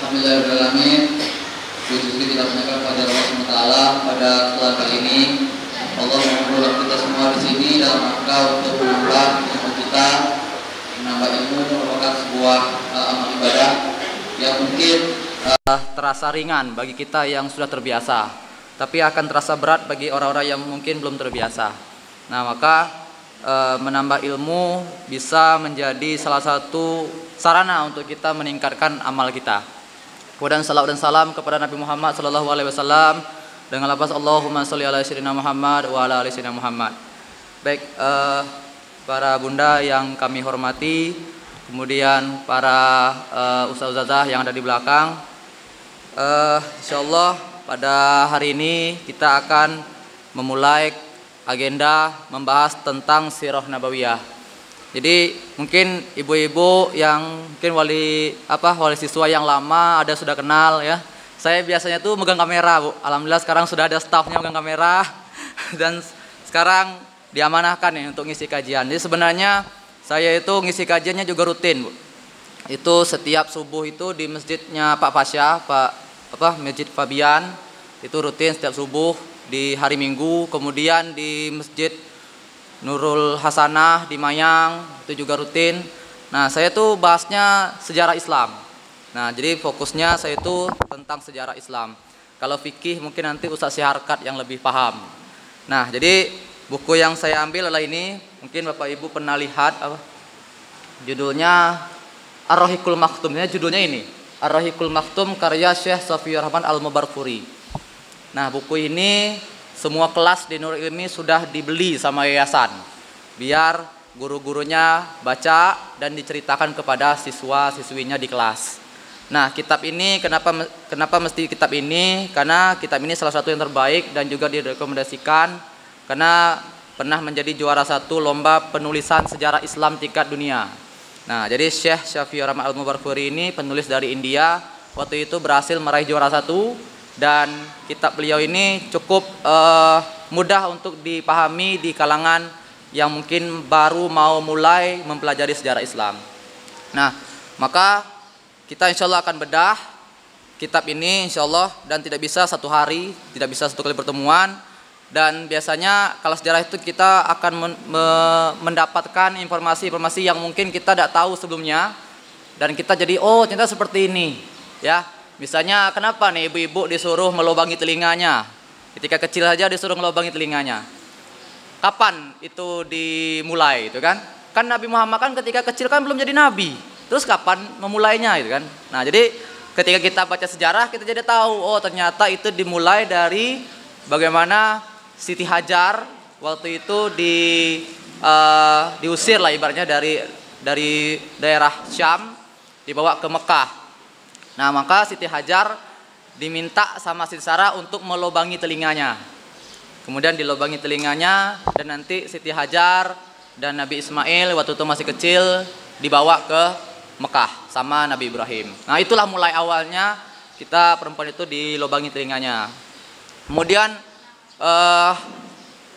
Alhamdulillahirrahmanirrahim. Puji kita panjatkan pada Allah SWT pada kesempatan kali ini. Allah mengumpulkan kita semua di sini dalam rangka untuk menambah ilmu kita. Menambah ilmu merupakan sebuah amal ibadah yang mungkin terasa ringan bagi kita yang sudah terbiasa, tapi akan terasa berat bagi orang-orang yang mungkin belum terbiasa. Nah, maka menambah ilmu bisa menjadi salah satu sarana untuk kita meningkatkan amal kita. Kemudian salawat dan salam kepada Nabi Muhammad SAW dengan lafaz Allahumma sholli ala sayyidina Muhammad wa ala ali sayyidina Muhammad. Baik, para bunda yang kami hormati, kemudian para ustazah yang ada di belakang, insyaallah pada hari ini kita akan memulai agenda membahas tentang sirah nabawiyah. Jadi mungkin ibu-ibu yang mungkin wali siswa yang lama ada sudah kenal ya. Saya biasanya tuh megang kamera, Bu. Alhamdulillah sekarang sudah ada stafnya megang kamera dan sekarang diamanahkan nih untuk ngisi kajian. Jadi sebenarnya saya itu ngisi kajiannya juga rutin, Bu. Itu setiap subuh itu di masjidnya Pak Fasya, Masjid Fabian. Itu rutin setiap subuh di hari Minggu, kemudian di Masjid Nurul Hasanah di Mayang itu juga rutin. Nah, saya tuh bahasnya sejarah Islam. Nah, jadi fokusnya saya itu tentang sejarah Islam. Kalau fikih mungkin nanti Ustaz Syiharkat yang lebih paham. Nah, jadi buku yang saya ambil adalah ini. Mungkin Bapak Ibu pernah lihat judulnya Ar-Rahiqul Maktum. Judulnya ini Ar-Rahiqul Maktum karya Syekh Safiyur Rahman Al-Mubarakfuri. Nah, buku ini semua kelas di Nurul Ilmi sudah dibeli sama yayasan biar guru-gurunya baca dan diceritakan kepada siswa-siswinya di kelas. Nah, kitab ini kenapa mesti kitab ini? Karena kitab ini salah satu yang terbaik dan juga direkomendasikan karena pernah menjadi juara 1 lomba penulisan sejarah Islam tingkat dunia. Nah, jadi Syekh Safiyur Rahman Al-Mubarakfuri ini penulis dari India, waktu itu berhasil meraih juara 1. Dan kitab beliau ini cukup mudah untuk dipahami di kalangan yang mungkin baru mau mulai mempelajari sejarah Islam. Nah, maka kita insya Allah akan bedah kitab ini insya Allah, dan tidak bisa satu hari, tidak bisa satu kali pertemuan. Dan biasanya kalau sejarah itu kita akan mendapatkan informasi-informasi yang mungkin kita tidak tahu sebelumnya, dan kita jadi oh ternyata seperti ini ya. Misalnya kenapa nih ibu-ibu disuruh melubangi telinganya? Ketika kecil saja disuruh melubangi telinganya. Kapan itu dimulai itu kan? Kan Nabi Muhammad kan ketika kecil kan belum jadi nabi. Terus kapan memulainya itu kan? Nah, jadi ketika kita baca sejarah kita jadi tahu oh ternyata itu dimulai dari bagaimana Siti Hajar waktu itu diusir lah ibaratnya dari daerah Syam dibawa ke Mekah. Nah, maka Siti Hajar diminta sama Siti Sarah untuk melubangi telinganya. Kemudian dilubangi telinganya dan nanti Siti Hajar dan Nabi Ismail waktu itu masih kecil dibawa ke Mekah sama Nabi Ibrahim. Nah, itulah mulai awalnya kita perempuan itu dilubangi telinganya. Kemudian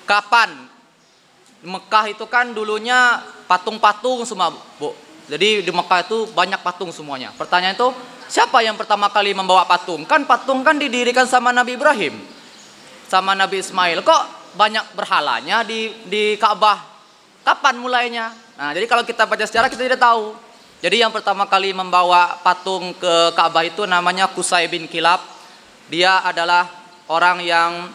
kapan? Mekah itu kan dulunya patung-patung semua, Bu. Jadi di Mekah itu banyak patung semuanya. Pertanyaan itu siapa yang pertama kali membawa patung? Kan patung kan didirikan sama Nabi Ibrahim, sama Nabi Ismail. Kok banyak berhalanya di Ka'bah? Kapan mulainya? Nah, jadi kalau kita baca sejarah kita tidak tahu. Jadi yang pertama kali membawa patung ke Ka'bah itu namanya Qusay bin Kilab. Dia adalah orang yang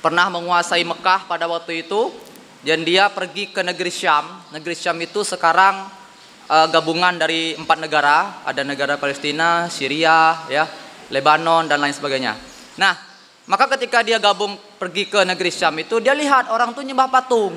pernah menguasai Mekah pada waktu itu. Dan dia pergi ke negeri Syam. Negeri Syam itu sekarang gabungan dari 4 negara, ada negara Palestina, Syria, ya, Lebanon dan lain sebagainya. Nah, maka ketika dia pergi ke negeri Syam itu dia lihat orang tuh nyembah patung.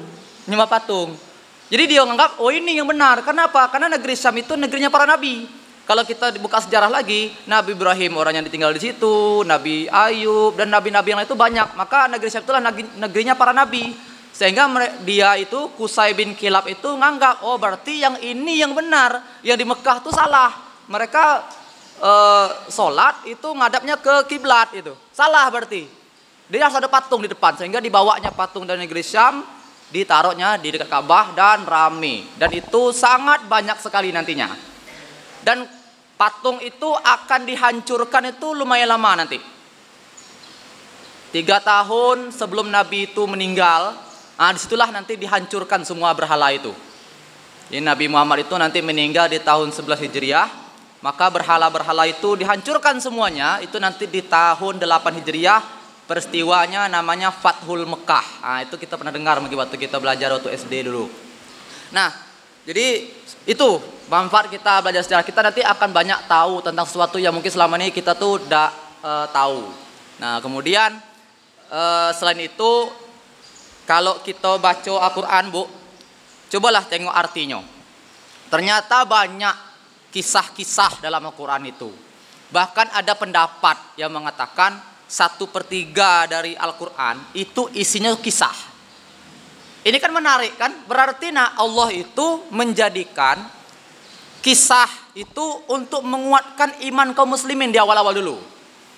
Jadi dia menganggap oh ini yang benar. Kenapa? Karena negeri Syam itu negerinya para nabi. Kalau kita buka sejarah lagi, Nabi Ibrahim orang yang ditinggal di situ, Nabi Ayub dan nabi-nabi yang lain itu banyak. Maka negeri Syam itulah negerinya para nabi. Sehingga dia itu Qusay bin Kilab itu nganggap oh berarti yang ini yang benar, yang di Mekah itu salah. Mereka sholat itu ngadapnya ke kiblat itu salah berarti. Dia harus ada patung di depan sehingga dibawanya patung dari negeri Syam ditaruhnya di dekat Ka'bah dan rame. Dan itu sangat banyak sekali nantinya. Dan patung itu akan dihancurkan itu lumayan lama nanti. 3 tahun sebelum Nabi itu meninggal, disitulah nanti dihancurkan semua berhala itu. Jadi Nabi Muhammad itu nanti meninggal di tahun 11 Hijriah, maka berhala-berhala itu dihancurkan semuanya, itu nanti di tahun 8 Hijriah, peristiwanya namanya Fathul Mekah. Itu kita pernah dengar mungkin waktu kita belajar waktu SD dulu. Nah, jadi itu manfaat kita belajar sejarah. Kita nanti akan banyak tahu tentang sesuatu yang mungkin selama ini kita tuh tidak tahu. Nah, kemudian selain itu, kalau kita baca Al-Quran, Bu, cobalah tengok artinya. Ternyata banyak kisah-kisah dalam Al-Quran itu. Bahkan ada pendapat yang mengatakan 1/3 dari Al-Quran itu isinya kisah. Ini kan menarik kan? Berarti Allah itu menjadikan kisah itu untuk menguatkan iman kaum muslimin di awal-awal dulu.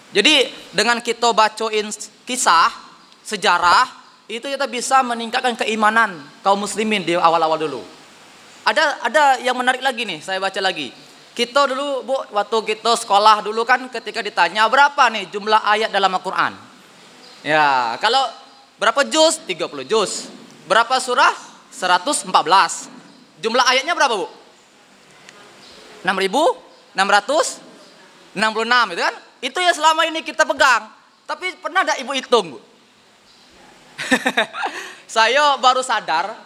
Jadi dengan kita bacain kisah, sejarah, itu kita bisa meningkatkan keimanan kaum muslimin di awal-awal dulu. Ada yang menarik lagi nih, saya baca lagi. Kita dulu, Bu, waktu kita sekolah dulu kan ketika ditanya berapa nih jumlah ayat dalam Al-Quran. Ya, kalau berapa juz? 30 juz. Berapa surah? 114. Jumlah ayatnya berapa, Bu? 6.666 itu kan? Itu ya selama ini kita pegang. Tapi pernah ada Ibu hitung, Bu? Saya baru sadar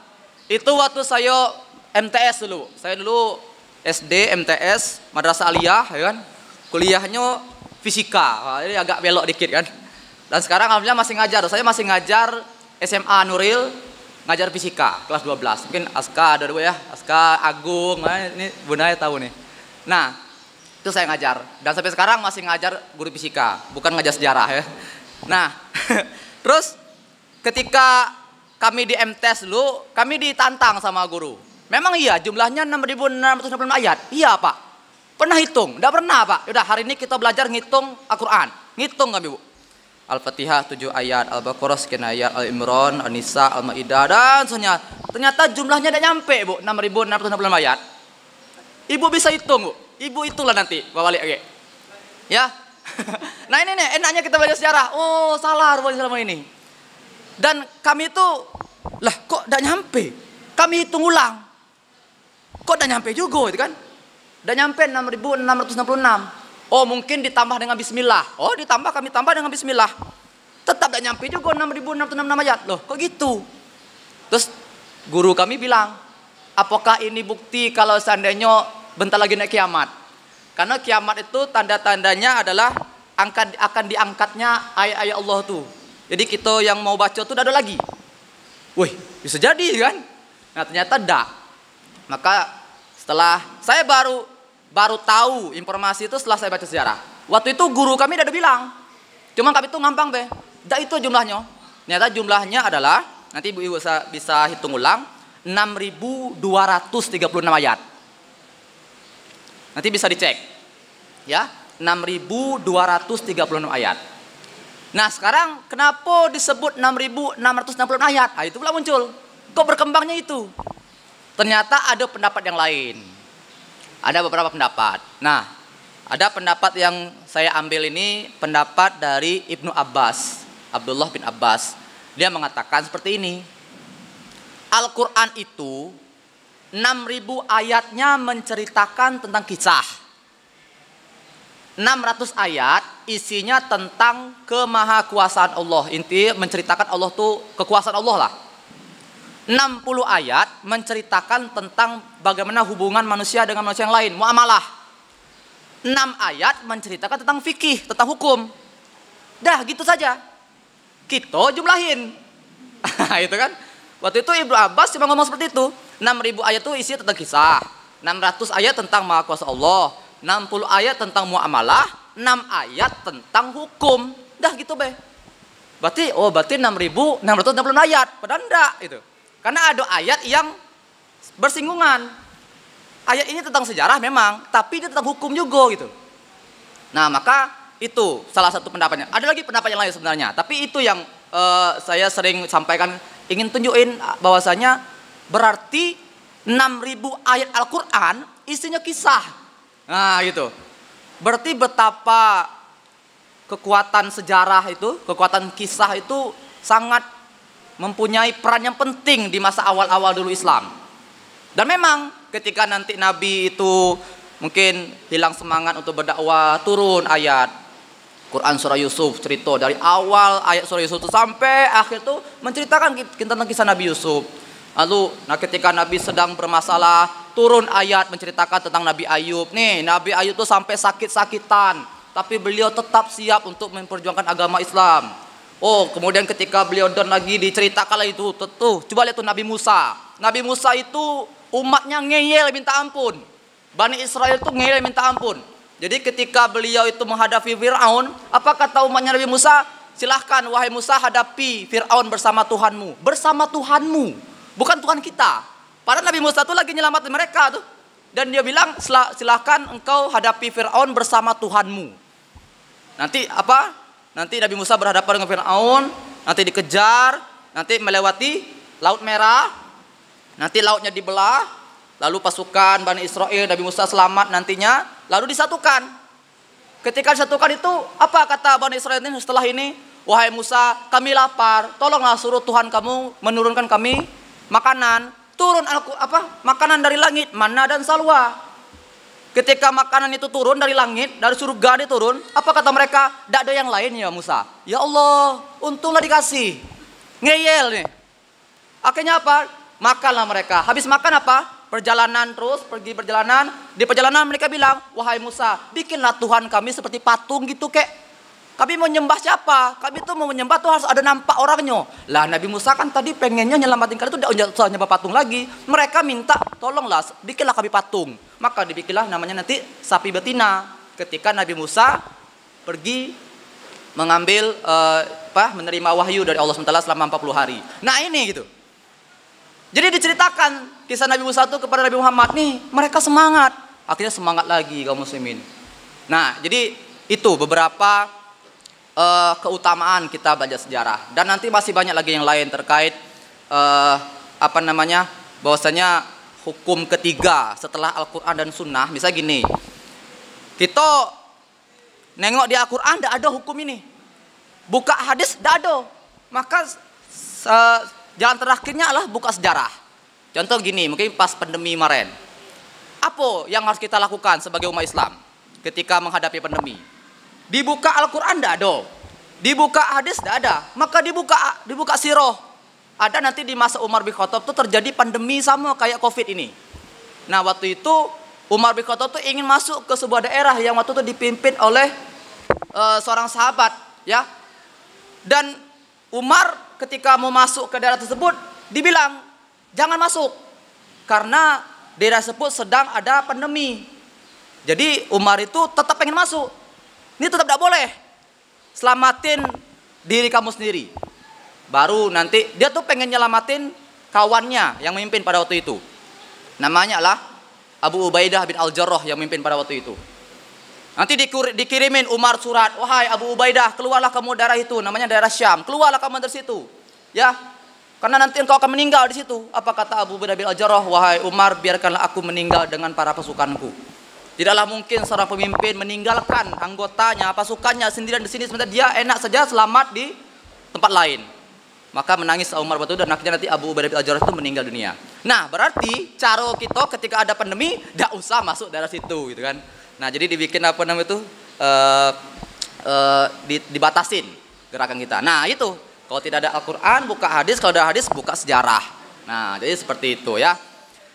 itu waktu saya MTS dulu. Saya dulu SD, MTS, Madrasah Aliyah, ya kan? Kuliahnya fisika. Jadi agak belok dikit kan. Dan sekarang alhamdulillah masih ngajar. Saya masih ngajar SMA Nuril, ngajar fisika kelas 12. Mungkin Aska ada dua ya, Aska Agung, ini Bunda tahu nih. Nah, itu saya ngajar dan sampai sekarang masih ngajar guru fisika, bukan ngajar sejarah ya. Nah, terus ketika kami di MTS dulu, kami ditantang sama guru. Memang iya jumlahnya 6.666 ayat. Iya, Pak. Pernah hitung? Enggak pernah, Pak. Yaudah, hari ini kita belajar ngitung Al-Quran. Ngitung kami, Bu. Al-Fatihah 7 ayat, Al-Baqarah sekian ayat, Al-Imran, An-Nisa, Al-Maidah dan seterusnya. Ternyata jumlahnya tidak nyampe, Bu, 6.666 ayat. Ibu bisa hitung, Bu. Ibu itulah nanti bawa balik lagi. Ya. Nah, ini nih enaknya kita belajar sejarah. Oh, salah rupanya selama ini. Dan kami itu lah kok tidak nyampe. Kami hitung ulang. Kok tidak nyampe juga itu kan? Tidak nyampe 6.666. Oh, mungkin ditambah dengan bismillah. Oh, ditambah, kami tambah dengan bismillah. Tetap tidak nyampe juga 6.666 ayat. Loh, kok gitu? Terus guru kami bilang, apakah ini bukti kalau seandainya bentar lagi naik kiamat? Karena kiamat itu tanda-tandanya adalah akan diangkatnya ayat-ayat Allah tuh. Jadi kita yang mau baca tuh tidak ada lagi. Wih, bisa jadi kan? Nah, ternyata tidak. Maka setelah saya baru tahu informasi itu setelah saya baca sejarah. Waktu itu guru kami udah bilang. Cuma kami itu ngampang be. Tidak itu jumlahnya. Ternyata jumlahnya adalah, nanti ibu bisa hitung ulang, 6.236 ayat. Nanti bisa dicek. Ya, 6.236 ayat. Nah, sekarang kenapa disebut 6.666 ayat? Itu pula muncul. Kok berkembangnya itu? Ternyata ada pendapat yang lain. Ada beberapa pendapat. Nah, ada pendapat yang saya ambil ini pendapat dari Ibnu Abbas, Abdullah bin Abbas. Dia mengatakan seperti ini. Al-Quran itu 6.000 ayatnya menceritakan tentang kisah. 600 ayat isinya tentang kemahakuasaan Allah. Intinya menceritakan Allah tuh kekuasaan Allah lah. 60 ayat menceritakan tentang bagaimana hubungan manusia dengan manusia yang lain, muamalah. 6 ayat menceritakan tentang fikih, tentang hukum. Dah gitu saja. Kita jumlahin. Itu kan. Waktu itu Ibnu Abbas cuma ngomong seperti itu. 6.000 ayat itu isinya tentang kisah. 600 ayat tentang maha kuasa Allah. 60 ayat tentang muamalah. 6 ayat tentang hukum. Dah gitu be. Berarti 6.666 ayat. Padahal enggak itu. Karena ada ayat yang bersinggungan. Ayat ini tentang sejarah memang, tapi ini tentang hukum juga gitu. Nah, maka itu salah satu pendapatnya. Ada lagi pendapat yang lain sebenarnya, tapi itu yang saya sering sampaikan, ingin tunjukin bahwasanya berarti 6.000 ayat Al-Quran isinya kisah. Nah gitu. Berarti betapa kekuatan sejarah itu, kekuatan kisah itu sangat mempunyai peran yang penting di masa awal-awal dulu Islam. Dan memang ketika nanti Nabi itu mungkin hilang semangat untuk berdakwah, turun ayat Quran surah Yusuf, cerita dari awal ayat surah Yusuf itu sampai akhir itu menceritakan tentang kisah Nabi Yusuf. Lalu ketika Nabi sedang bermasalah, turun ayat menceritakan tentang Nabi Ayub. Nih, Nabi Ayub itu sampai sakit-sakitan, tapi beliau tetap siap untuk memperjuangkan agama Islam. Oh, kemudian ketika beliau down lagi diceritakan lagi itu, coba lihat tuh Nabi Musa. Nabi Musa itu umatnya ngeyel minta ampun. Bani Israel itu ngeyel minta ampun. Jadi ketika beliau itu menghadapi Fir'aun, apa kata umatnya Nabi Musa? Silahkan wahai Musa, hadapi Fir'aun bersama Tuhanmu. Bersama Tuhanmu, bukan Tuhan kita. Padahal Nabi Musa itu lagi nyelamatin mereka tuh. Dan dia bilang, silahkan engkau hadapi Fir'aun bersama Tuhanmu. Nanti apa? Nanti Nabi Musa berhadapan dengan Fir'aun, nanti dikejar, nanti melewati Laut Merah, nanti lautnya dibelah, lalu pasukan Bani Israel, Nabi Musa selamat nantinya, lalu disatukan. Ketika disatukan itu, apa kata Bani Israel ini setelah ini? Wahai Musa, kami lapar, tolonglah suruh Tuhan kamu menurunkan kami makanan. Turun makanan dari langit, manna dan salwa. Ketika makanan itu turun dari langit, dari surga dia turun, apa kata mereka? Tidak ada yang lain ya Musa. Ya Allah, untunglah dikasih. Ngeyel nih. Akhirnya apa? Makanlah mereka. Habis makan apa? Perjalanan terus, pergi perjalanan. Di perjalanan mereka bilang, wahai Musa, bikinlah Tuhan kami seperti patung gitu kek. Kami mau nyembah siapa? Kami tuh mau menyembah tuh harus ada nampak orangnya. Lah Nabi Musa kan tadi pengennya nyelamatin kalian tuh tidak usah nyembah patung lagi. Mereka minta tolonglah bikinlah kami patung. Maka dibikinlah namanya nanti sapi betina. Ketika Nabi Musa pergi mengambil menerima wahyu dari Allah SWT selama 40 hari. Nah ini gitu. Jadi diceritakan kisah Nabi Musa itu kepada Nabi Muhammad. Nih mereka semangat. Akhirnya semangat lagi kaum muslimin. Nah jadi itu beberapa keutamaan kita belajar sejarah. Dan nanti masih banyak lagi yang lain terkait bahwasanya hukum ketiga setelah Al-Quran dan Sunnah. Misalnya gini, kita nengok di Al-Quran tidak ada hukum ini, buka hadis tidak ada, maka jalan terakhirnya adalah buka sejarah. Contoh gini, mungkin pas pandemi kemarin, apa yang harus kita lakukan sebagai umat Islam ketika menghadapi pandemi? Dibuka Al-Quran tidak ada, dibuka hadis tidak ada, maka dibuka sirah. Ada nanti di masa Umar bin Khattab itu terjadi pandemi sama kayak COVID ini. Nah waktu itu Umar bin Khattab itu ingin masuk ke sebuah daerah yang waktu itu dipimpin oleh seorang sahabat, ya. Dan Umar ketika mau masuk ke daerah tersebut dibilang jangan masuk karena daerah tersebut sedang ada pandemi. Jadi Umar itu tetap pengen masuk. Ini tetap tidak boleh. Selamatin diri kamu sendiri. Baru nanti dia tuh pengen nyelamatin kawannya yang memimpin pada waktu itu. Namanya lah Abu Ubaidah bin Al-Jarrah yang memimpin pada waktu itu. Nanti dikirimin Umar surat, wahai Abu Ubaidah, keluarlah kamu daerah itu, namanya daerah Syam. Keluarlah kamu dari situ. Ya. Karena nanti engkau akan meninggal di situ. Apa kata Abu Ubaidah bin Al-Jarrah? Wahai Umar, biarkanlah aku meninggal dengan para pasukanku. Tidaklah mungkin seorang pemimpin meninggalkan anggotanya, pasukannya sendirian di sini sementara dia enak saja selamat di tempat lain. Maka menangis Umar waktu itu dan akhirnya nanti Abu Ubaidah bin Al-Jarrah itu meninggal dunia. Nah, berarti cara kita ketika ada pandemi tidak usah masuk daerah situ gitu kan. Nah, jadi dibikin dibatasin gerakan kita. Nah, itu kalau tidak ada Al-Qur'an buka hadis, kalau ada hadis buka sejarah. Nah, jadi seperti itu ya.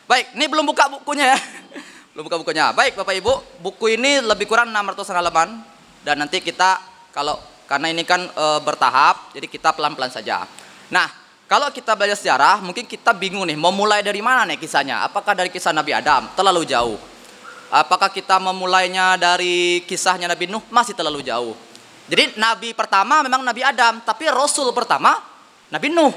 Baik, ini belum buka bukunya ya. Belum buka bukunya. Baik Bapak Ibu, buku ini lebih kurang 600 halaman dan nanti kita karena ini kan bertahap, jadi kita pelan-pelan saja. Nah, kalau kita belajar sejarah, mungkin kita bingung nih, mau mulai dari mana nih kisahnya? Apakah dari kisah Nabi Adam? Terlalu jauh. Apakah kita memulainya dari kisahnya Nabi Nuh? Masih terlalu jauh. Jadi Nabi pertama memang Nabi Adam, tapi Rasul pertama Nabi Nuh.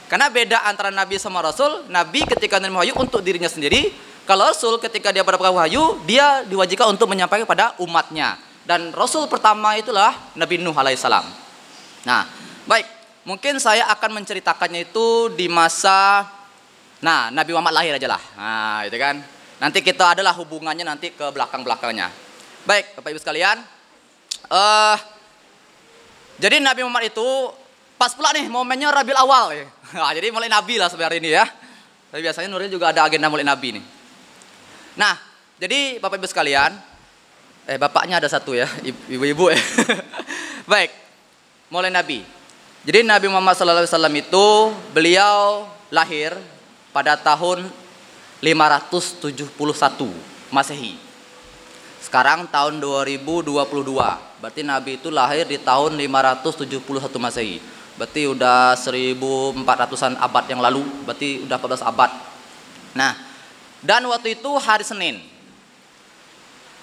Karena beda antara Nabi sama Rasul, Nabi ketika menerima wahyu untuk dirinya sendiri, kalau Rasul ketika dia mendapatkan wahyu, dia diwajibkan untuk menyampaikan kepada umatnya. Dan Rasul pertama itulah Nabi Nuh alaihissalam. Nah, baik, mungkin saya akan menceritakannya itu di masa, Nabi Muhammad lahir aja lah. Nah, itu kan. Nanti kita adalah hubungannya nanti ke belakang-belakangnya. Baik, Bapak Ibu sekalian. Jadi Nabi Muhammad itu pas pula nih momennya Rabiul Awal ya. Nah, jadi mulai Nabi lah sebenarnya ini ya. Tapi biasanya Nuril juga ada agenda mulai Nabi nih. Nah, jadi Bapak Ibu sekalian, bapaknya ada satu ya, ibu-ibu ya. Baik, mulai Nabi. Jadi Nabi Muhammad SAW itu beliau lahir pada tahun 571 Masehi. Sekarang tahun 2022. Berarti Nabi itu lahir di tahun 571 Masehi. Berarti udah 1400-an abad yang lalu. Berarti udah 14 abad. Nah, dan waktu itu hari Senin.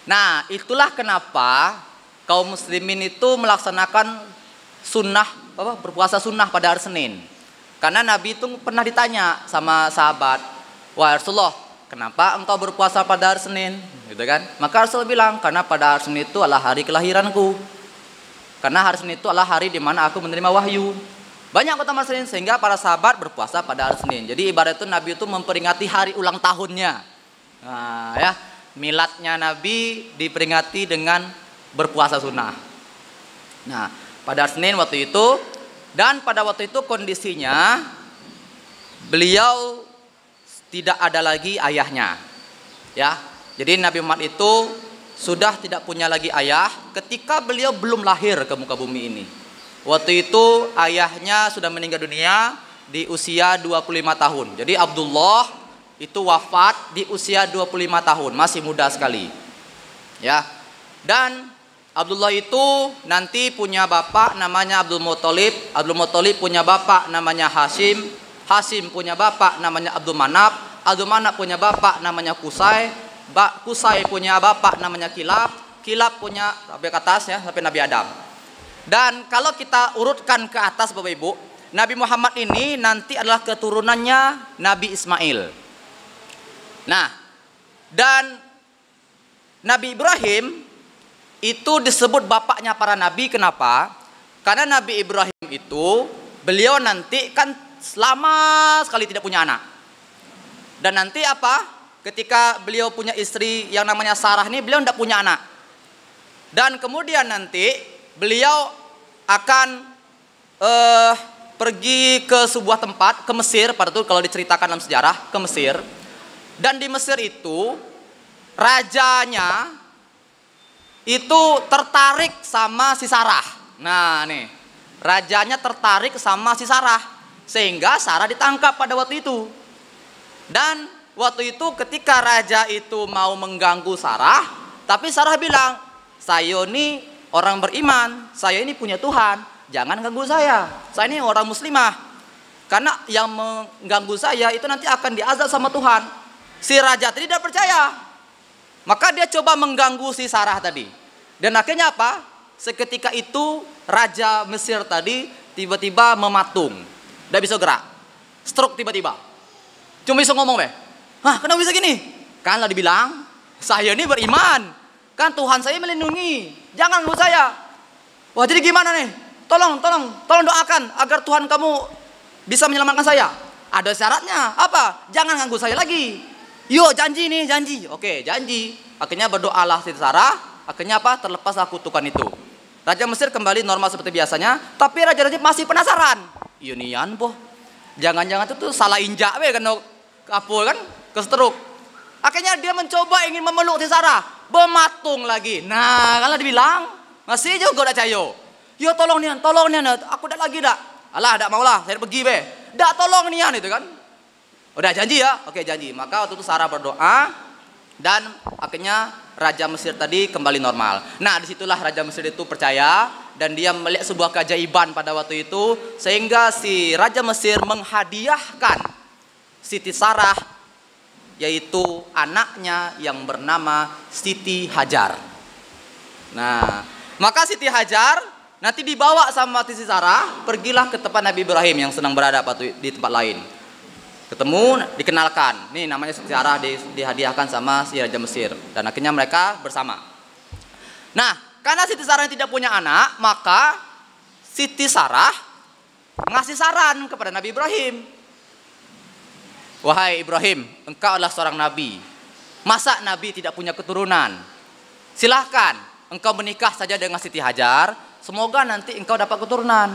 Nah, itulah kenapa kaum muslimin itu melaksanakan sunnah, berpuasa sunnah pada hari Senin. Karena Nabi itu pernah ditanya sama sahabat, "Wah Rasulullah, kenapa engkau berpuasa pada hari Senin?" Gitu kan? Maka Rasul bilang, karena pada hari Senin itu adalah hari kelahiranku. Karena hari Senin itu adalah hari di mana aku menerima wahyu. Banyak kota Senin sehingga para sahabat berpuasa pada hari Senin. Jadi ibarat itu Nabi itu memperingati hari ulang tahunnya. Nah, ya, miladnya Nabi diperingati dengan berpuasa sunnah. Nah, pada hari Senin waktu itu, dan pada waktu itu kondisinya beliau tidak ada lagi ayahnya. Ya. Jadi Nabi Muhammad itu sudah tidak punya lagi ayah ketika beliau belum lahir ke muka bumi ini. Waktu itu ayahnya sudah meninggal dunia di usia 25 tahun. Jadi Abdullah itu wafat di usia 25 tahun, masih muda sekali. Ya. Dan Abdullah itu nanti punya bapak namanya Abdul Muthalib. Abdul Muthalib punya bapak namanya Hashim. Hashim punya bapak namanya Abdul Manaf. Abdul Manaf punya bapak namanya Qusay. Qusay punya bapak namanya Kilab. Kilab punya sampai ke atas ya, sampai Nabi Adam. Dan kalau kita urutkan ke atas Bapak Ibu, Nabi Muhammad ini nanti adalah keturunannya Nabi Ismail. Nah, dan Nabi Ibrahim itu disebut bapaknya para nabi. Kenapa? Karena Nabi Ibrahim itu beliau nanti kan lama sekali tidak punya anak. Dan nanti apa? Ketika beliau punya istri yang namanya Sarah ini, beliau tidak punya anak. Dan kemudian nanti beliau akan pergi ke sebuah tempat, ke Mesir. Pada itu kalau diceritakan dalam sejarah, ke Mesir. Dan di Mesir itu rajanya itu tertarik sama si Sarah. Nah nih, rajanya tertarik sama si Sarah, sehingga Sarah ditangkap pada waktu itu. Dan waktu itu ketika raja itu mau mengganggu Sarah, tapi Sarah bilang, "Saya ini orang beriman, saya ini punya Tuhan, jangan ganggu saya ini orang muslimah. Karena yang mengganggu saya itu nanti akan diazab sama Tuhan." Si raja tadi tidak percaya. Maka dia coba mengganggu si Sarah tadi. Dan akhirnya apa? Seketika itu raja Mesir tadi tiba-tiba mematung. Tidak bisa gerak. Stroke tiba-tiba. Cuma bisa ngomong deh. "Hah, kenapa bisa gini?" Kan lah dibilang, "Saya ini beriman. Kan Tuhan saya melindungi. Jangan ganggu saya." Wah, jadi gimana nih? Tolong doakan agar Tuhan kamu bisa menyelamatkan saya. Ada syaratnya. Apa? Jangan ganggu saya lagi. Yuk, janji nih, janji. Oke, janji. Akhirnya berdoalah si Sarah. Akhirnya apa? Terlepaslah kutukan itu. Raja Mesir kembali normal seperti biasanya. Tapi raja-raja masih penasaran. Iya nian po. Jangan-jangan itu tuh salah injak we kan kapul kan kestruk. Akhirnya dia mencoba ingin memeluk si Sarah. Bermatung lagi. Nah, kalau dibilang masih juga udah cayo. Yo tolong nian. Aku udah lagi dak. Alah, dak maulah. Saya pergi be. Dak tolong nian itu kan. Udah janji ya? Oke janji. Maka waktu itu Sarah berdoa dan akhirnya Raja Mesir tadi kembali normal. Nah disitulah Raja Mesir itu percaya dan dia melihat sebuah keajaiban pada waktu itu. Sehingga si Raja Mesir menghadiahkan Siti Sarah, yaitu anaknya yang bernama Siti Hajar. Nah maka Siti Hajar nanti dibawa sama Siti Sarah, pergilah ke tempat Nabi Ibrahim yang sedang berada di tempat lain. Ketemu, dikenalkan. Nih namanya Siti Sarah, dihadiahkan sama si Raja Mesir. Dan akhirnya mereka bersama. Nah, karena Siti Sarah tidak punya anak, maka Siti Sarah ngasih saran kepada Nabi Ibrahim. "Wahai Ibrahim, engkau adalah seorang nabi. Masa nabi tidak punya keturunan? silahkan engkau menikah saja dengan Siti Hajar, semoga nanti engkau dapat keturunan.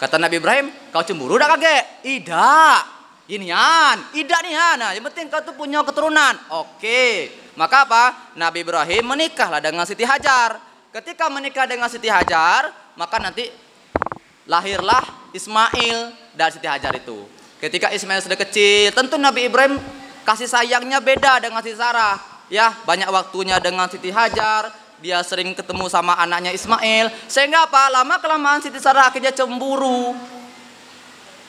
Kata Nabi Ibrahim, kau cemburu dak kakek? Tidak. Inian, tidak nih Nah, yang penting kau tuh punya keturunan. Oke. Maka apa? Nabi Ibrahim menikahlah dengan Siti Hajar. Ketika menikah dengan Siti Hajar, maka nanti lahirlah Ismail dari Siti Hajar itu. Ketika Ismail sudah kecil, tentu Nabi Ibrahim kasih sayangnya beda dengan Siti Sarah. Ya, banyak waktunya dengan Siti Hajar. Dia sering ketemu sama anaknya Ismail. Sehingga apa? Lama-kelamaan Siti Sarah akhirnya cemburu.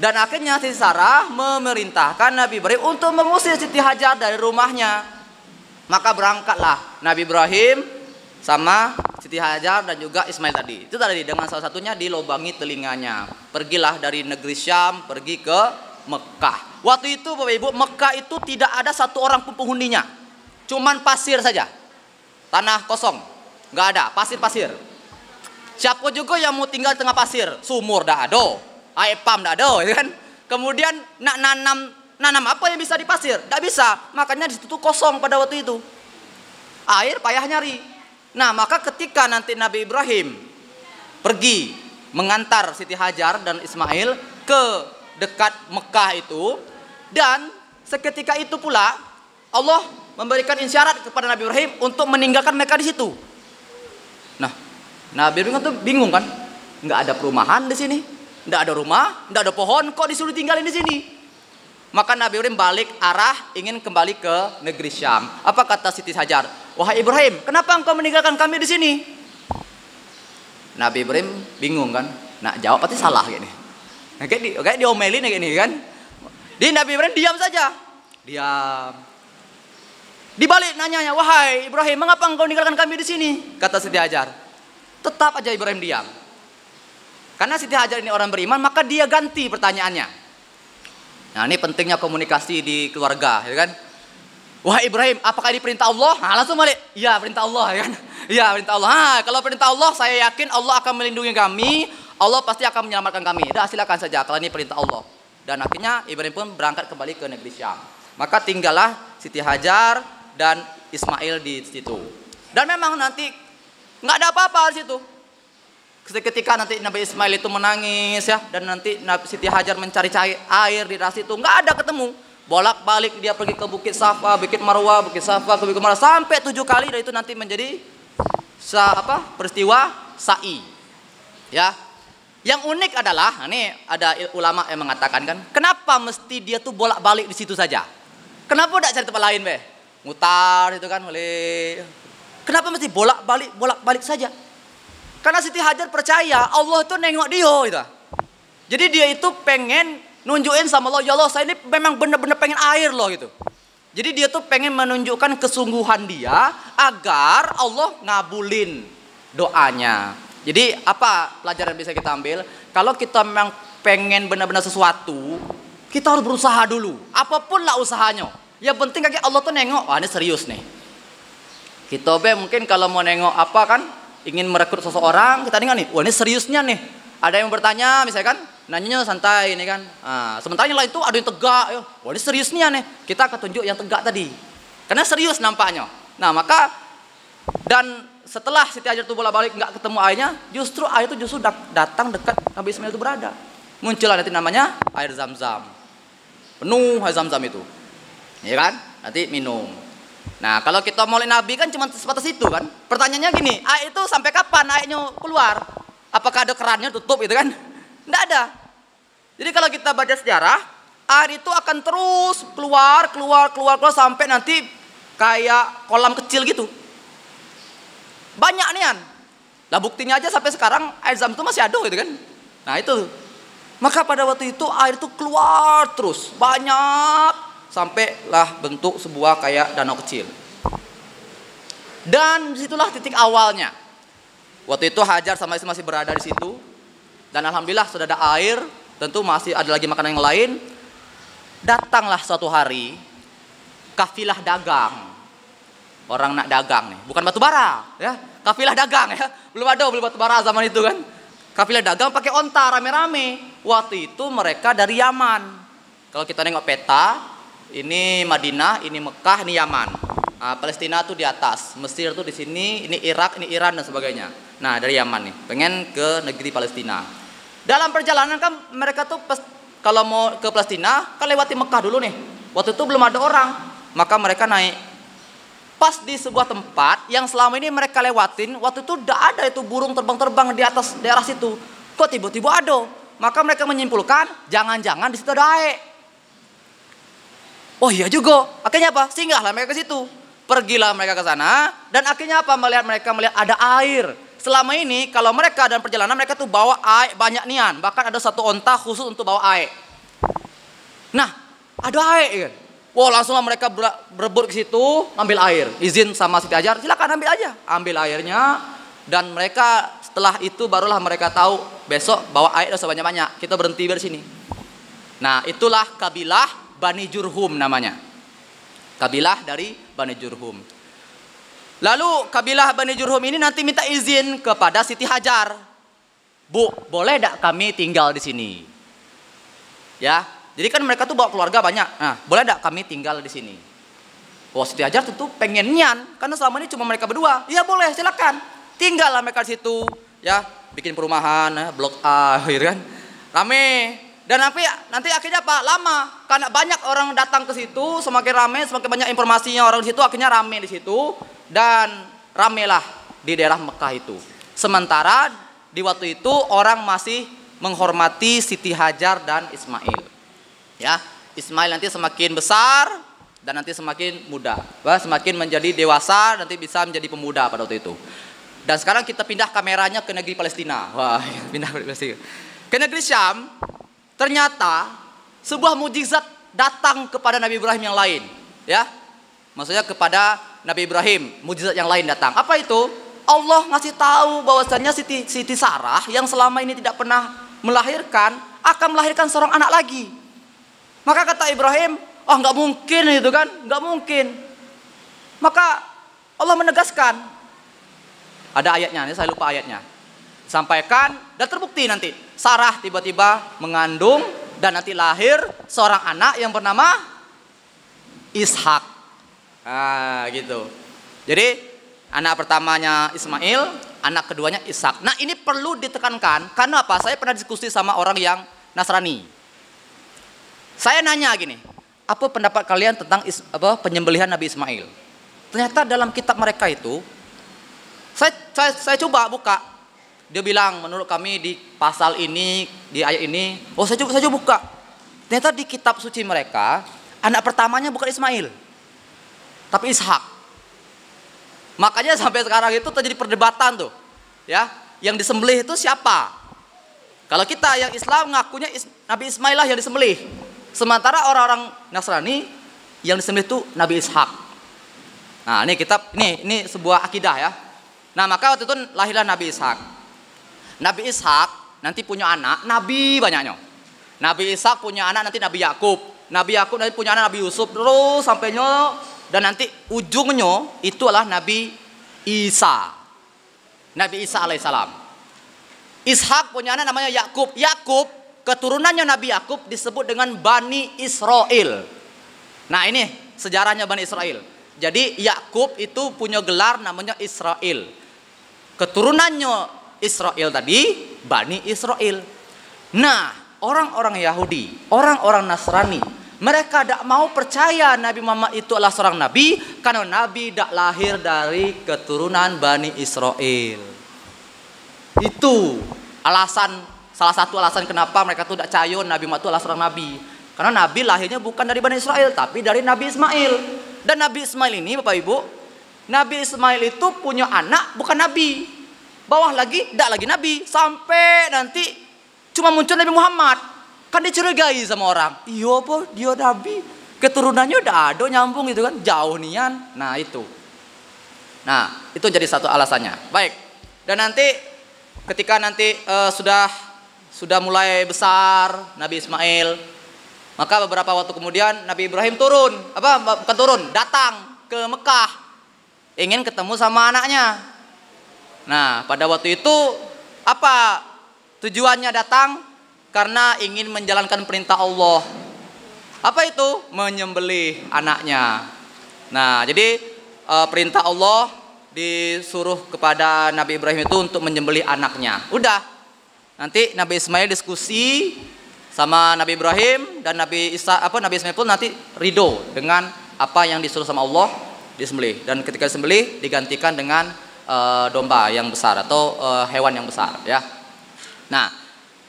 Dan akhirnya Siti Sarah memerintahkan Nabi Ibrahim untuk mengusir Siti Hajar dari rumahnya. Maka berangkatlah Nabi Ibrahim sama Siti Hajar dan juga Ismail tadi. Itu tadi dengan salah satunya dilobangi telinganya. Pergilah dari negeri Syam, pergi ke Mekah. Waktu itu Bapak Ibu, Mekah itu tidak ada satu orang pun penghuninya. Cuman pasir saja. Tanah kosong. Nggak ada, pasir-pasir. Siapa juga yang mau tinggal di tengah pasir? Sumur dah ada, air pam dah ada, kan? Kemudian nak nanam apa yang bisa di pasir? Tidak bisa. Makanya di situ tuh kosong pada waktu itu. Air payah nyari. Nah, maka ketika nanti Nabi Ibrahim pergi mengantar Siti Hajar dan Ismail ke dekat Mekah itu, dan seketika itu pula Allah memberikan isyarat kepada Nabi Ibrahim untuk meninggalkan mereka di situ. Nah, Nabi Ibrahim tuh bingung kan? Nggak ada perumahan di sini, nggak ada rumah, nggak ada pohon, kok disuruh tinggalin di sini? Maka Nabi Ibrahim balik arah ingin kembali ke negeri Syam. Apa kata Siti Hajar? Wahai Ibrahim, kenapa engkau meninggalkan kami di sini? Nabi Ibrahim bingung kan? Nah, jawab pasti salah kayak ini. Kayak diomelin kayak ini kan? Di Nabi Ibrahim diam saja. Diam. Dibalik nanyanya, wahai Ibrahim, mengapa engkau meninggalkan kami di sini? Kata Siti Hajar. Tetap aja Ibrahim diam. Karena Siti Hajar ini orang beriman, maka dia ganti pertanyaannya. Nah, ini pentingnya komunikasi di keluarga, ya kan? Wahai Ibrahim, apakah ini perintah Allah? Nah, langsung balik. Iya, perintah Allah, ya kan? Iya, perintah Allah. Nah, kalau perintah Allah, saya yakin Allah akan melindungi kami. Allah pasti akan menyelamatkan kami. Dah, silakan saja kalau ini perintah Allah. Dan akhirnya Ibrahim pun berangkat kembali ke negeri Syam. Maka tinggallah Siti Hajar dan Ismail di situ. Dan memang nanti nggak ada apa-apa di situ. Ketika nanti Nabi Ismail itu menangis ya, dan nanti Siti Hajar mencari-cari air di ras itu, nggak ada ketemu. Bolak-balik dia pergi ke Bukit Safa, Bukit Marwah, Bukit Safa, ke Bukit Marwah sampai 7 kali, dan itu nanti menjadi peristiwa sa'i. Ya. Yang unik adalah, ini ada ulama yang mengatakan kan, kenapa mesti dia tuh bolak-balik di situ saja? Kenapa tidak cari tempat lain, be? Mutar itu kan oleh. Kenapa mesti bolak-balik saja? Karena Siti Hajar percaya Allah itu nengok dia gitu. Jadi dia itu pengen nunjukin sama Allah, ya Allah, saya ini memang benar-benar pengen air loh gitu. Jadi dia tuh pengen menunjukkan kesungguhan dia agar Allah ngabulin doanya. Jadi apa pelajaran bisa kita ambil? Kalau kita memang pengen benar-benar sesuatu, kita harus berusaha dulu. Apapun lah usahanya. Yang penting kayak Allah tuh nengok, wah ini serius nih. Kita mungkin kalau mau nengok apa kan, ingin merekrut seseorang, kita dengar nih, wah ini seriusnya nih. Ada yang bertanya misalkan, nanyanya santai ini kan. Sementara yang lain itu ada yang tegak, wah ini seriusnya nih. Kita akan tunjuk yang tegak tadi. Karena serius nampaknya. Nah maka, dan setelah Siti Hajar itu bolak-balik nggak ketemu airnya, justru air itu justru datang dekat Nabi Ismail itu berada. Muncullah nanti namanya air Zam-Zam. Penuh air Zam-Zam itu. Ya kan? Nanti minum. Nah, kalau kita mau lihat Nabi kan cuma sebatas itu kan. Pertanyaannya gini, air itu sampai kapan airnya keluar? Apakah ada kerannya tutup itu kan? Tidak ada. Jadi kalau kita baca sejarah, air itu akan terus keluar sampai nanti kayak kolam kecil gitu. Banyak nih kan. Lah buktinya aja sampai sekarang air Zam itu masih ada gitu kan. Nah itu. Maka pada waktu itu air itu keluar terus banyak sampailah bentuk sebuah kayak danau kecil. Dan disitulah titik awalnya. Waktu itu Hajar sama Ismail masih berada di situ. Dan alhamdulillah sudah ada air. Tentu masih ada lagi makanan yang lain. Datanglah suatu hari kafilah dagang. Orang nak dagang nih, bukan batu bara ya. Kafilah dagang ya. Belum ada batu bara zaman itu kan. Kafilah dagang pakai onta rame-rame. Waktu itu mereka dari Yaman. Kalau kita nengok peta, ini Madinah, ini Mekah, ini Yaman. Palestina tuh di atas, Mesir tuh di sini, ini Irak, ini Iran dan sebagainya. Nah, dari Yaman nih, pengen ke negeri Palestina. Dalam perjalanan kan mereka tuh kalau mau ke Palestina kan lewati Mekah dulu nih. Waktu itu belum ada orang, maka mereka naik. Pas di sebuah tempat yang selama ini mereka lewatin, waktu itu udah ada itu burung terbang-terbang di atas daerah situ. Kok tiba-tiba ada? Maka mereka menyimpulkan, jangan-jangan di situ ada air. Oh iya juga. Akhirnya apa? Singgahlah mereka ke situ. Pergilah mereka ke sana dan akhirnya apa? Mereka melihat ada air. Selama ini kalau mereka dalam perjalanan mereka tuh bawa air banyak nian, bahkan ada satu onta khusus untuk bawa air. Nah, ada air kan. Wah, langsunglah mereka berebut ke situ, ambil air. Izin sama Siti Hajar, silakan ambil aja. Ambil airnya dan mereka setelah itu barulah mereka tahu besok bawa air sebanyak-banyak. Kita berhenti di sini. Nah, itulah kabilah Bani Jurhum namanya. Kabilah dari Bani Jurhum. Lalu kabilah Bani Jurhum ini nanti minta izin kepada Siti Hajar. Bu, boleh tidak kami tinggal di sini? Ya, jadi kan mereka tuh bawa keluarga banyak. Nah, boleh tidak kami tinggal di sini? Wah, Siti Hajar tentu pengen nian, karena selama ini cuma mereka berdua. Iya boleh, silakan. Tinggallah mereka di situ, ya, bikin perumahan, blok A, gitu kan. Rame. Dan nanti akhirnya apa? Lama, karena banyak orang datang ke situ, semakin rame, semakin banyak informasinya orang di situ, akhirnya rame di situ. Dan ramelah di daerah Mekah itu. Sementara di waktu itu orang masih menghormati Siti Hajar dan Ismail. Ya, Ismail nanti semakin besar dan nanti semakin muda. Semakin menjadi dewasa nanti bisa menjadi pemuda pada waktu itu. Dan sekarang kita pindah kameranya ke negeri Palestina. Wah, pindah ke Palestina. Ke negeri Syam, ternyata sebuah mukjizat datang kepada Nabi Ibrahim yang lain. Ya, maksudnya kepada Nabi Ibrahim, mukjizat yang lain datang. Apa itu? Allah ngasih tahu bahwasannya Siti Sarah yang selama ini tidak pernah melahirkan akan melahirkan seorang anak lagi. Maka kata Ibrahim, oh nggak mungkin itu kan, nggak mungkin. Maka Allah menegaskan. Ada ayatnya, ini saya lupa ayatnya. Sampaikan dan terbukti nanti Sarah tiba-tiba mengandung dan nanti lahir seorang anak yang bernama Ishak. Nah, gitu. Jadi anak pertamanya Ismail, anak keduanya Ishak. Nah, ini perlu ditekankan karena apa? Saya pernah diskusi sama orang yang Nasrani. Saya nanya gini, apa pendapat kalian tentang penyembelihan Nabi Ismail? Ternyata dalam kitab mereka itu, saya coba buka. Dia bilang menurut kami di pasal ini, di ayat ini, oh saya coba buka. Ternyata di kitab suci mereka, anak pertamanya bukan Ismail, tapi Ishak. Makanya sampai sekarang itu terjadi perdebatan tuh, ya, yang disembelih itu siapa? Kalau kita yang Islam ngakunya Nabi Ismail lah yang disembelih, sementara orang-orang Nasrani yang disembelih itu Nabi Ishak. Nah, ini kitab, ini sebuah akidah ya. Nah, maka waktu itu lahirlah Nabi Ishak. Nabi Ishak nanti punya anak, Nabi banyaknya. Nabi Ishak punya anak nanti Nabi Yakub. Nabi Yakub nanti punya anak Nabi Yusuf terus sampainya. Dan nanti ujungnya itu adalah Nabi Isa. Nabi Isa alaihissalam. Ishak punya anak namanya Yakub. Yakub, keturunannya Nabi Yakub disebut dengan Bani Israel. Nah, ini sejarahnya Bani Israel. Jadi Yakub itu punya gelar namanya Israel. Keturunannya Israel tadi Bani Israel. Nah, orang-orang Yahudi, orang-orang Nasrani, mereka tidak mau percaya Nabi Muhammad itu adalah seorang nabi karena nabi tidak lahir dari keturunan Bani Israel. Itu salah satu alasan kenapa mereka itu tidak percaya Nabi Muhammad itu adalah seorang nabi. Karena nabi lahirnya bukan dari Bani Israel tapi dari Nabi Ismail. Dan Nabi Ismail ini Bapak Ibu, Nabi Ismail itu punya anak bukan nabi. Bawah lagi tidak lagi nabi sampai nanti cuma muncul Nabi Muhammad. Kan dicurigai sama orang. Iya apa dia nabi? Keturunannya udah ada nyambung gitu kan. Jauh nian. Nah itu. Nah itu jadi satu alasannya. Baik. Dan nanti ketika nanti sudah mulai besar Nabi Ismail, maka beberapa waktu kemudian Nabi Ibrahim datang ke Mekah. Ingin ketemu sama anaknya. Nah pada waktu itu apa tujuannya datang? Karena ingin menjalankan perintah Allah. Apa itu? Menyembelih anaknya. Nah, jadi perintah Allah disuruh kepada Nabi Ibrahim itu untuk menyembelih anaknya. Udah. Nanti Nabi Ismail diskusi sama Nabi Ibrahim dan Nabi Ismail pun nanti ridho dengan apa yang disuruh sama Allah, disembelih. Dan ketika disembelih digantikan dengan domba yang besar atau hewan yang besar, ya. Nah,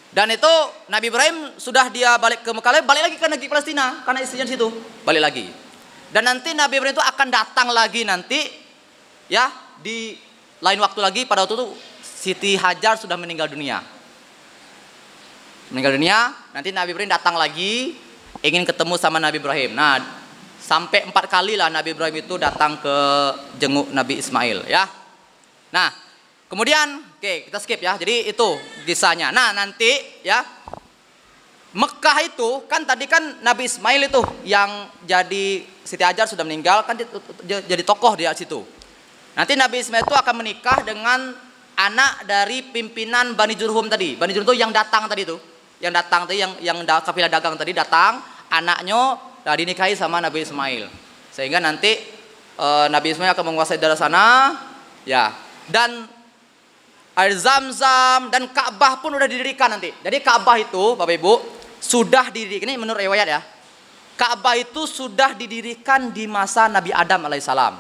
dan itu Nabi Ibrahim sudah dia balik ke Mekah, balik lagi ke negeri Palestina karena istrinya di situ, balik lagi. Dan nanti Nabi Ibrahim itu akan datang lagi nanti, ya, di lain waktu lagi. Pada waktu itu Siti Hajar sudah meninggal dunia. Nanti Nabi Ibrahim datang lagi ingin ketemu sama Nabi Ibrahim. Nah, sampai 4 kali lah Nabi Ibrahim itu datang ke jenguk Nabi Ismail, ya. Nah, kemudian oke, kita skip ya. Jadi itu kisahnya. Nah, nanti ya Mekah itu kan tadi kan Nabi Ismail itu yang jadi Siti Hajar sudah meninggal kan jadi tokoh di situ. Nanti Nabi Ismail itu akan menikah dengan anak dari pimpinan Bani Jurhum tadi. Bani Jurhum itu yang datang tadi itu. Yang datang tadi yang kafilah dagang tadi datang, anaknya dinikahi sama Nabi Ismail. Sehingga nanti Nabi Ismail akan menguasai daerah sana, ya. Dan air Zam-Zam dan Ka'bah pun udah didirikan nanti. Jadi Ka'bah itu Bapak Ibu sudah didirikan, ini menurut riwayat ya. Ka'bah itu sudah didirikan di masa Nabi Adam alaihissalam.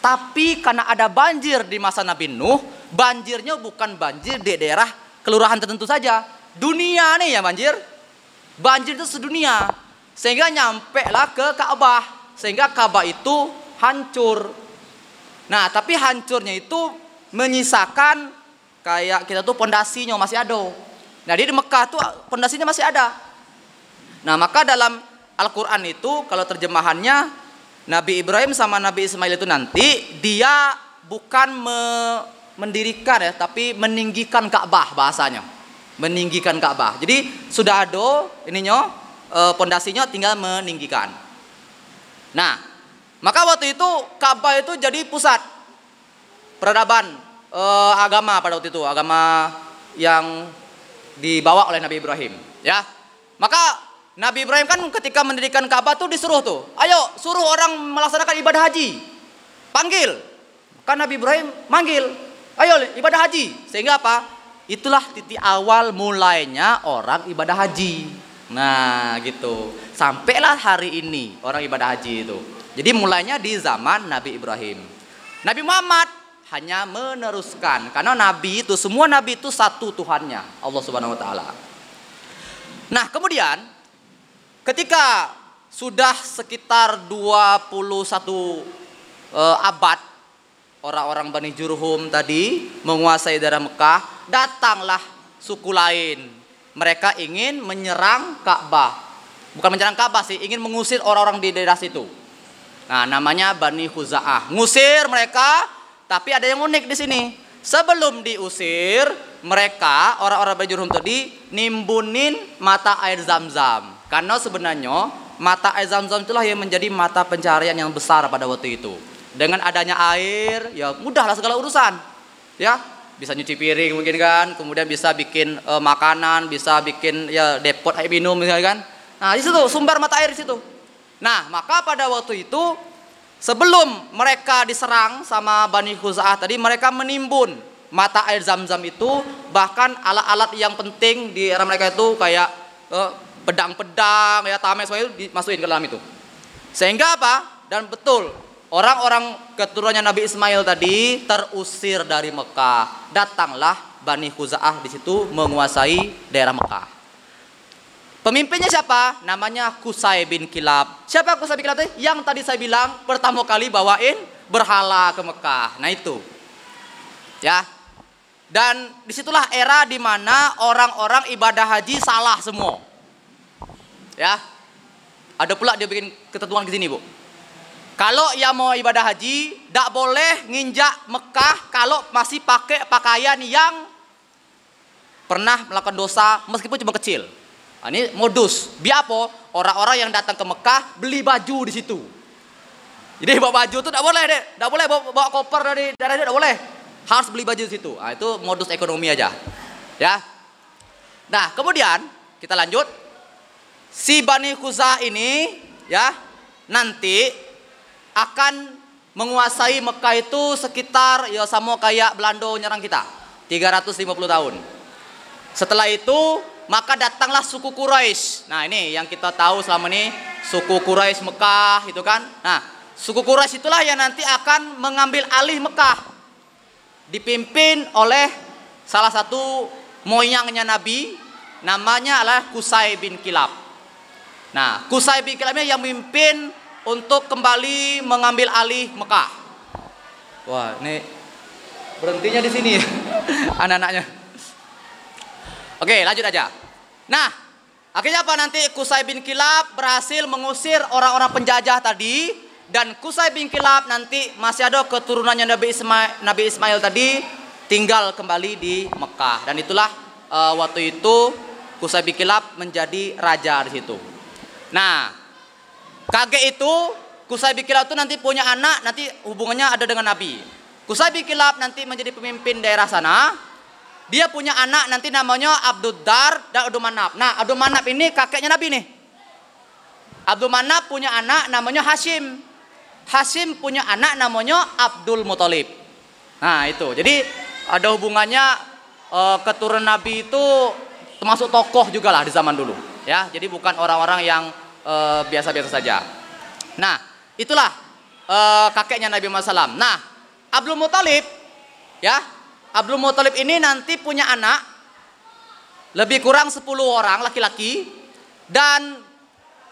Tapi karena ada banjir di masa Nabi Nuh, banjirnya bukan banjir di daerah kelurahan tertentu saja. Dunia nih ya banjir. Banjir itu sedunia. Sehingga nyampe lah ke Ka'bah. Sehingga Ka'bah itu hancur. Nah, tapi hancurnya itu menyisakan kayak kita tuh pondasinya masih ada. Nah, di Mekah tuh pondasinya masih ada. Nah, maka dalam Al-Quran itu kalau terjemahannya Nabi Ibrahim sama Nabi Ismail itu nanti dia bukan mendirikan ya, tapi meninggikan Ka'bah bahasanya. Meninggikan Ka'bah. Jadi sudah ada ininya pondasinya, tinggal meninggikan. Nah, maka waktu itu Ka'bah itu jadi pusat peradaban agama pada waktu itu, agama yang dibawa oleh Nabi Ibrahim, ya. Maka Nabi Ibrahim kan ketika mendirikan Ka'bah tuh disuruh tuh, ayo suruh orang melaksanakan ibadah haji, panggil. Kan Nabi Ibrahim manggil, ayo ibadah haji. Sehingga apa? Itulah titik awal mulainya orang ibadah haji. Nah gitu, sampailah hari ini orang ibadah haji itu. Jadi mulainya di zaman Nabi Ibrahim. Nabi Muhammad hanya meneruskan, karena Nabi itu, semua Nabi itu satu Tuhannya, Allah Subhanahu Wa Taala. Nah kemudian ketika sudah sekitar 21 abad orang-orang Bani Jurhum tadi menguasai daerah Mekah, datanglah suku lain. Mereka ingin menyerang Ka'bah. Bukan menyerang Ka'bah sih, ingin mengusir orang-orang di daerah situ. Nah, namanya Bani Khuza'ah. Ngusir mereka, tapi ada yang unik di sini. Sebelum diusir, mereka orang-orang Bani Jurhum tadi nimbunin mata air Zam-Zam. Karena sebenarnya mata air Zam-Zam itulah yang menjadi mata pencarian yang besar pada waktu itu. Dengan adanya air, ya mudahlah segala urusan. Ya, bisa nyuci piring mungkin kan, kemudian bisa bikin makanan, bisa bikin ya depot air minum misalnya kan. Nah, di situ sumber mata air di situ. Nah, maka pada waktu itu sebelum mereka diserang sama Bani Khuza'ah tadi, mereka menimbun mata air Zam-Zam itu, bahkan alat-alat yang penting di era mereka itu kayak pedang-pedang, ya tameng semua itu dimasukin ke dalam itu. Sehingga apa? Dan betul orang-orang keturunannya Nabi Ismail tadi terusir dari Mekah. Datanglah Bani Khuza'ah di situ menguasai daerah Mekah. Pemimpinnya siapa? Namanya Qusay bin Kilab. Siapa Qusay bin Kilab tadi? Yang tadi saya bilang pertama kali bawain berhala ke Mekah. Nah itu, ya. Dan disitulah era di mana orang-orang ibadah haji salah semua. Ya, ada pula dia bikin ketentuan ke sini, Bu. Kalau yang mau ibadah haji, tidak boleh nginjak Mekah kalau masih pakai pakaian yang pernah melakukan dosa meskipun cuma kecil. Nah, ini modus. Biar apa? Orang-orang yang datang ke Mekah beli baju di situ. Jadi bawa baju itu tidak boleh deh, tidak boleh bawa koper dari daerah itu, tidak boleh. Harus beli baju di situ. Nah, itu modus ekonomi aja. Ya. Nah, kemudian kita lanjut. Si Bani Khuza'ah ini, ya, nanti akan menguasai Mekah itu sekitar ya sama kayak Belanda nyerang kita, 350 tahun. Setelah itu maka datanglah suku Quraisy. Nah, ini yang kita tahu selama ini, suku Quraisy Mekah itu kan. Nah, suku Quraisy itulah yang nanti akan mengambil alih Mekah, dipimpin oleh salah satu moyangnya Nabi, namanya adalah Qusay bin Kilab. Nah, Qusay bin Kilab ini yang memimpin untuk kembali mengambil alih Mekah. Wah, ini berhentinya di sini anak-anaknya. Oke, lanjut aja. Nah, akhirnya apa, nanti Qusay bin Kilab berhasil mengusir orang-orang penjajah tadi, dan Qusay bin Kilab nanti masih ada keturunannya Nabi Ismail tadi tinggal kembali di Mekah, dan itulah waktu itu Qusay bin Kilab menjadi raja di situ. Nah, kakek itu Qusay bin Kilab itu nanti punya anak, nanti hubungannya ada dengan Nabi. Qusay bin Kilab nanti menjadi pemimpin daerah sana. Dia punya anak nanti namanya Abdul Dar dan Abdul Manaf. Nah, Abdul Manaf ini kakeknya Nabi nih. Abdul Manaf punya anak namanya Hashim. Hashim punya anak namanya Abdul Muthalib. Nah, itu. Jadi ada hubungannya, keturunan Nabi itu termasuk tokoh juga lah di zaman dulu. Ya, jadi bukan orang-orang yang biasa-biasa saja. Nah, itulah kakeknya Nabi Muhammad SAW. Nah, Abdul Muthalib, ya, Abdul Muthalib ini nanti punya anak lebih kurang 10 orang laki-laki, dan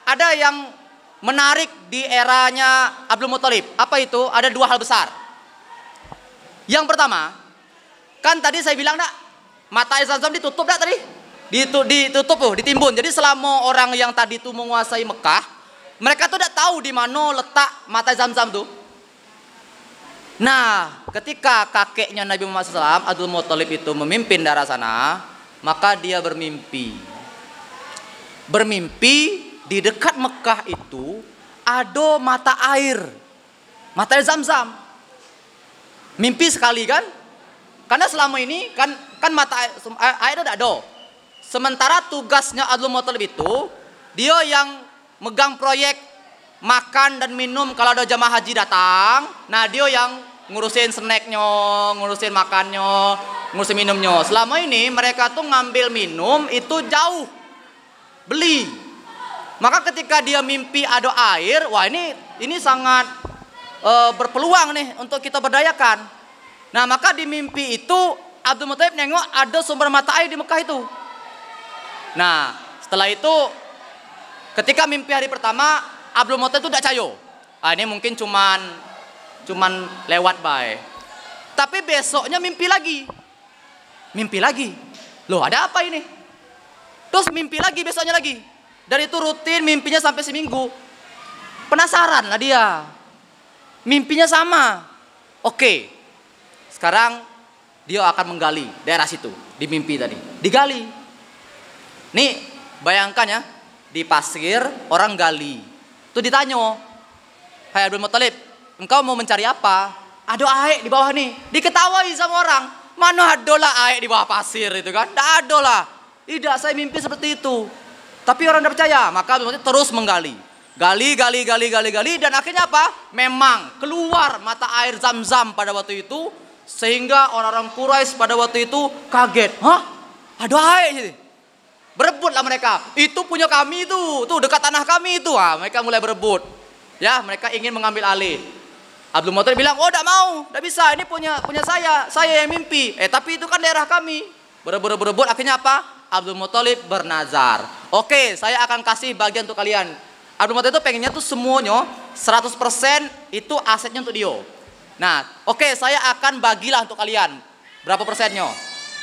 ada yang menarik di eranya Abdul Muthalib. Apa itu? Ada 2 hal besar. Yang pertama, kan tadi saya bilang mata air Zam-Zam ditutup tadi? Ditutup tuh, ditimbun. Jadi selama orang yang tadi itu menguasai Mekah, mereka tuh tidak tahu di mana letak mata Zam-Zam tuh. Nah, ketika kakeknya Nabi Muhammad SAW, Abdul Muthalib itu memimpin daerah sana, maka dia bermimpi. Bermimpi di dekat Mekah itu ada mata air Zam-Zam. Mimpi sekali kan? Karena selama ini kan mata air tidak ada. Sementara tugasnya Abdul Muthalib itu, dia yang megang proyek makan dan minum kalau ada jamaah haji datang. Nah, dia yang ngurusin snacknya, ngurusin makannya, ngurusin minumnya. Selama ini mereka tuh ngambil minum itu jauh, beli. Maka ketika dia mimpi ada air, wah ini sangat berpeluang nih untuk kita berdayakan. Nah, maka di mimpi itu Abdul Muthalib nengok ada sumber mata air di Mekah itu. Nah, setelah itu ketika mimpi hari pertama, Abdul Muthalib itu tidak cayo. Ini mungkin cuman lewat baik. Tapi besoknya mimpi lagi. Loh, ada apa ini? Terus mimpi lagi besoknya lagi. Dan itu rutin mimpinya sampai seminggu. Penasaran lah dia. Mimpinya sama. Oke. Sekarang dia akan menggali daerah situ di mimpi tadi. Digali. Nih, bayangkan ya, di pasir orang gali. Itu ditanya, "Hai Abdul Muthalib, engkau mau mencari apa?" "Ada air di bawah nih." Diketawai sama orang. "Mana ada lah air di bawah pasir itu kan? Tidak ada lah." "Tidak, saya mimpi seperti itu." Tapi orang tidak percaya. Maka Abdul Muthalib terus menggali. Gali, dan akhirnya apa? Memang keluar mata air Zam-Zam pada waktu itu, sehingga orang-orang Quraisy pada waktu itu kaget. "Hah? Ada air?" Berebutlah mereka. "Itu punya kami itu. Tuh dekat tanah kami itu." Mereka mulai berebut. Ya, mereka ingin mengambil alih. Abdul Muthalib bilang, "Oh, tidak mau. Tidak bisa. Ini punya saya. Saya yang mimpi." Tapi itu kan daerah kami. Berebut. Akhirnya apa? Abdul Muthalib bernazar. "Oke, saya akan kasih bagian untuk kalian." Abdul Muthalib itu pengennya tuh semuanya 100% itu asetnya untuk dia. Nah, oke, saya akan bagilah untuk kalian. Berapa persennya?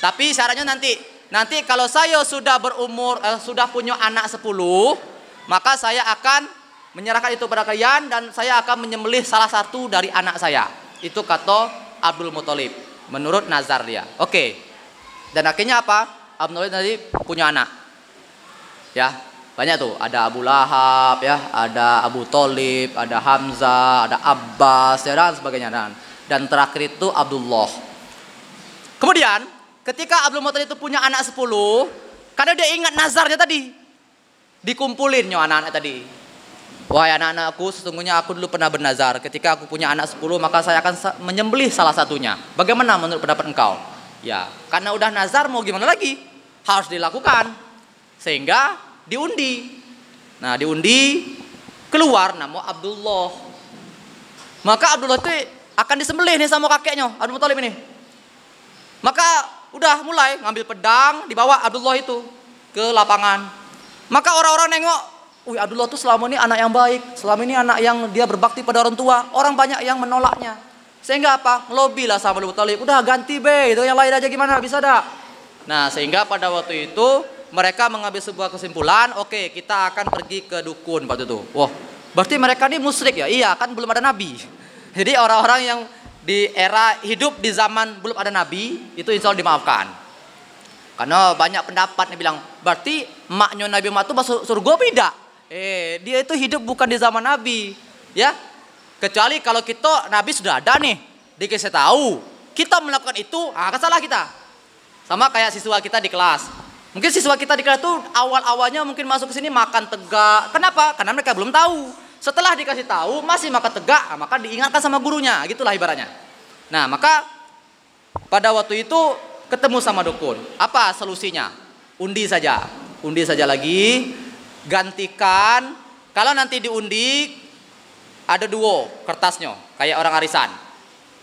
Tapi syaratnya nanti kalau saya sudah berumur, sudah punya anak 10, maka saya akan menyerahkan itu pada kalian, dan saya akan menyembelih salah satu dari anak saya. Itu kata Abdul Muthalib menurut nazar dia. Oke. Dan akhirnya apa? Abdul Muthalib tadi punya anak. Ya, banyak tuh. Ada Abu Lahab, ya, ada Abu Thalib, ada Hamzah, ada Abbas, ya, dan sebagainya. Dan terakhir itu Abdullah. Kemudian ketika Abdul Muthalib itu punya anak 10, karena dia ingat nazarnya tadi, dikumpulin anak-anak tadi. Wahai anak-anakku, sesungguhnya aku dulu pernah bernazar, ketika aku punya anak 10, maka saya akan menyembelih salah satunya. Bagaimana menurut pendapat engkau? Ya, karena udah nazar mau gimana lagi? Harus dilakukan. Sehingga diundi. Nah, diundi, keluar nama Abdullah. Maka Abdullah itu akan disembelih nih sama kakeknya, Abdul Muthalib ini. Maka udah mulai ngambil pedang, dibawa Abdullah itu ke lapangan. Maka orang-orang nengok, wih, Abdullah tuh selama ini anak yang baik, selama ini anak yang dia berbakti pada orang tua. Orang banyak yang menolaknya. Sehingga apa? Ngelobi lah sama Abdul Muthalib, udah ganti be, itu yang lain aja gimana, bisa dak? Nah, sehingga pada waktu itu mereka mengambil sebuah kesimpulan, oke, kita akan pergi ke dukun waktu itu. Wah, berarti mereka ini musyrik ya? Iya, kan belum ada nabi. Jadi orang-orang yang di era hidup di zaman belum ada nabi, itu insya Allah dimaafkan. Karena banyak pendapat yang bilang, berarti maknya Nabi Muhammad itu masuk surga beda. Dia itu hidup bukan di zaman nabi. Ya, kecuali kalau kita nabi sudah ada nih, dikasih tahu, kita melakukan itu, kan salah kita. Sama kayak siswa kita di kelas. Mungkin siswa kita di kelas itu awal-awalnya mungkin masuk ke sini makan tegak. Kenapa? Karena mereka belum tahu. Setelah dikasih tahu masih makan tegak, maka diingatkan sama gurunya. Gitulah ibaratnya. Nah, maka pada waktu itu ketemu sama dukun. Apa solusinya? Undi saja. Undi saja lagi. Gantikan. Kalau nanti diundi ada 2 kertasnya, kayak orang arisan.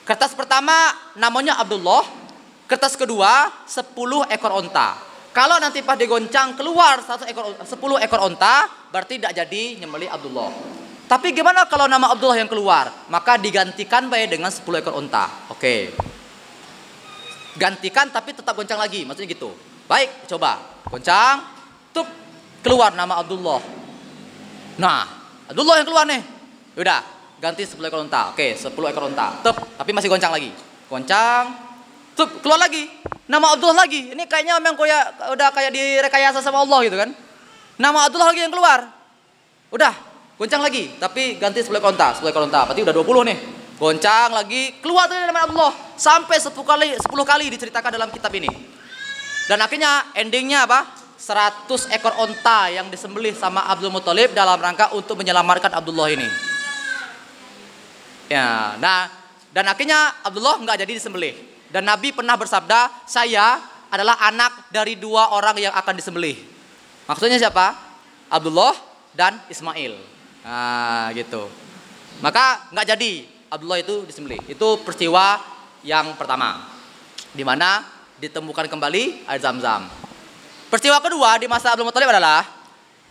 Kertas pertama namanya Abdullah. Kertas kedua 10 ekor onta. Kalau nanti pas digoncang keluar 10 ekor onta, berarti tidak jadi nyembelih Abdullah. Tapi gimana kalau nama Abdullah yang keluar? Maka digantikan baik dengan 10 ekor onta. Oke. Gantikan tapi tetap goncang lagi, maksudnya gitu. Baik, coba. Goncang, tup, keluar nama Abdullah. Nah, Abdullah yang keluar nih. Udah, ganti 10 ekor onta. Oke, 10 ekor onta. Tup, tapi masih goncang lagi. Goncang, tup, keluar lagi. Nama Abdullah lagi. Ini kayaknya memang udah kayak direkayasa sama Allah gitu kan. Nama Abdullah lagi yang keluar. Udah, goncang lagi, tapi ganti 10 ekor onta. 10 ekor onta, berarti udah 20 nih. Goncang lagi, keluar tuh nama Abdullah. Sampai 10 kali diceritakan dalam kitab ini. Dan akhirnya endingnya apa? 100 ekor onta yang disembelih sama Abdul Muthalib dalam rangka untuk menyelamatkan Abdullah ini. Ya, nah, dan akhirnya Abdullah nggak jadi disembelih. Dan Nabi pernah bersabda, saya adalah anak dari 2 orang yang akan disembelih. Maksudnya siapa? Abdullah dan Ismail. Nah, gitu. Maka nggak jadi Abdullah itu disembelih. Itu peristiwa yang pertama, di mana ditemukan kembali air Zam-Zam. Peristiwa kedua di masa Abdul Muthalib adalah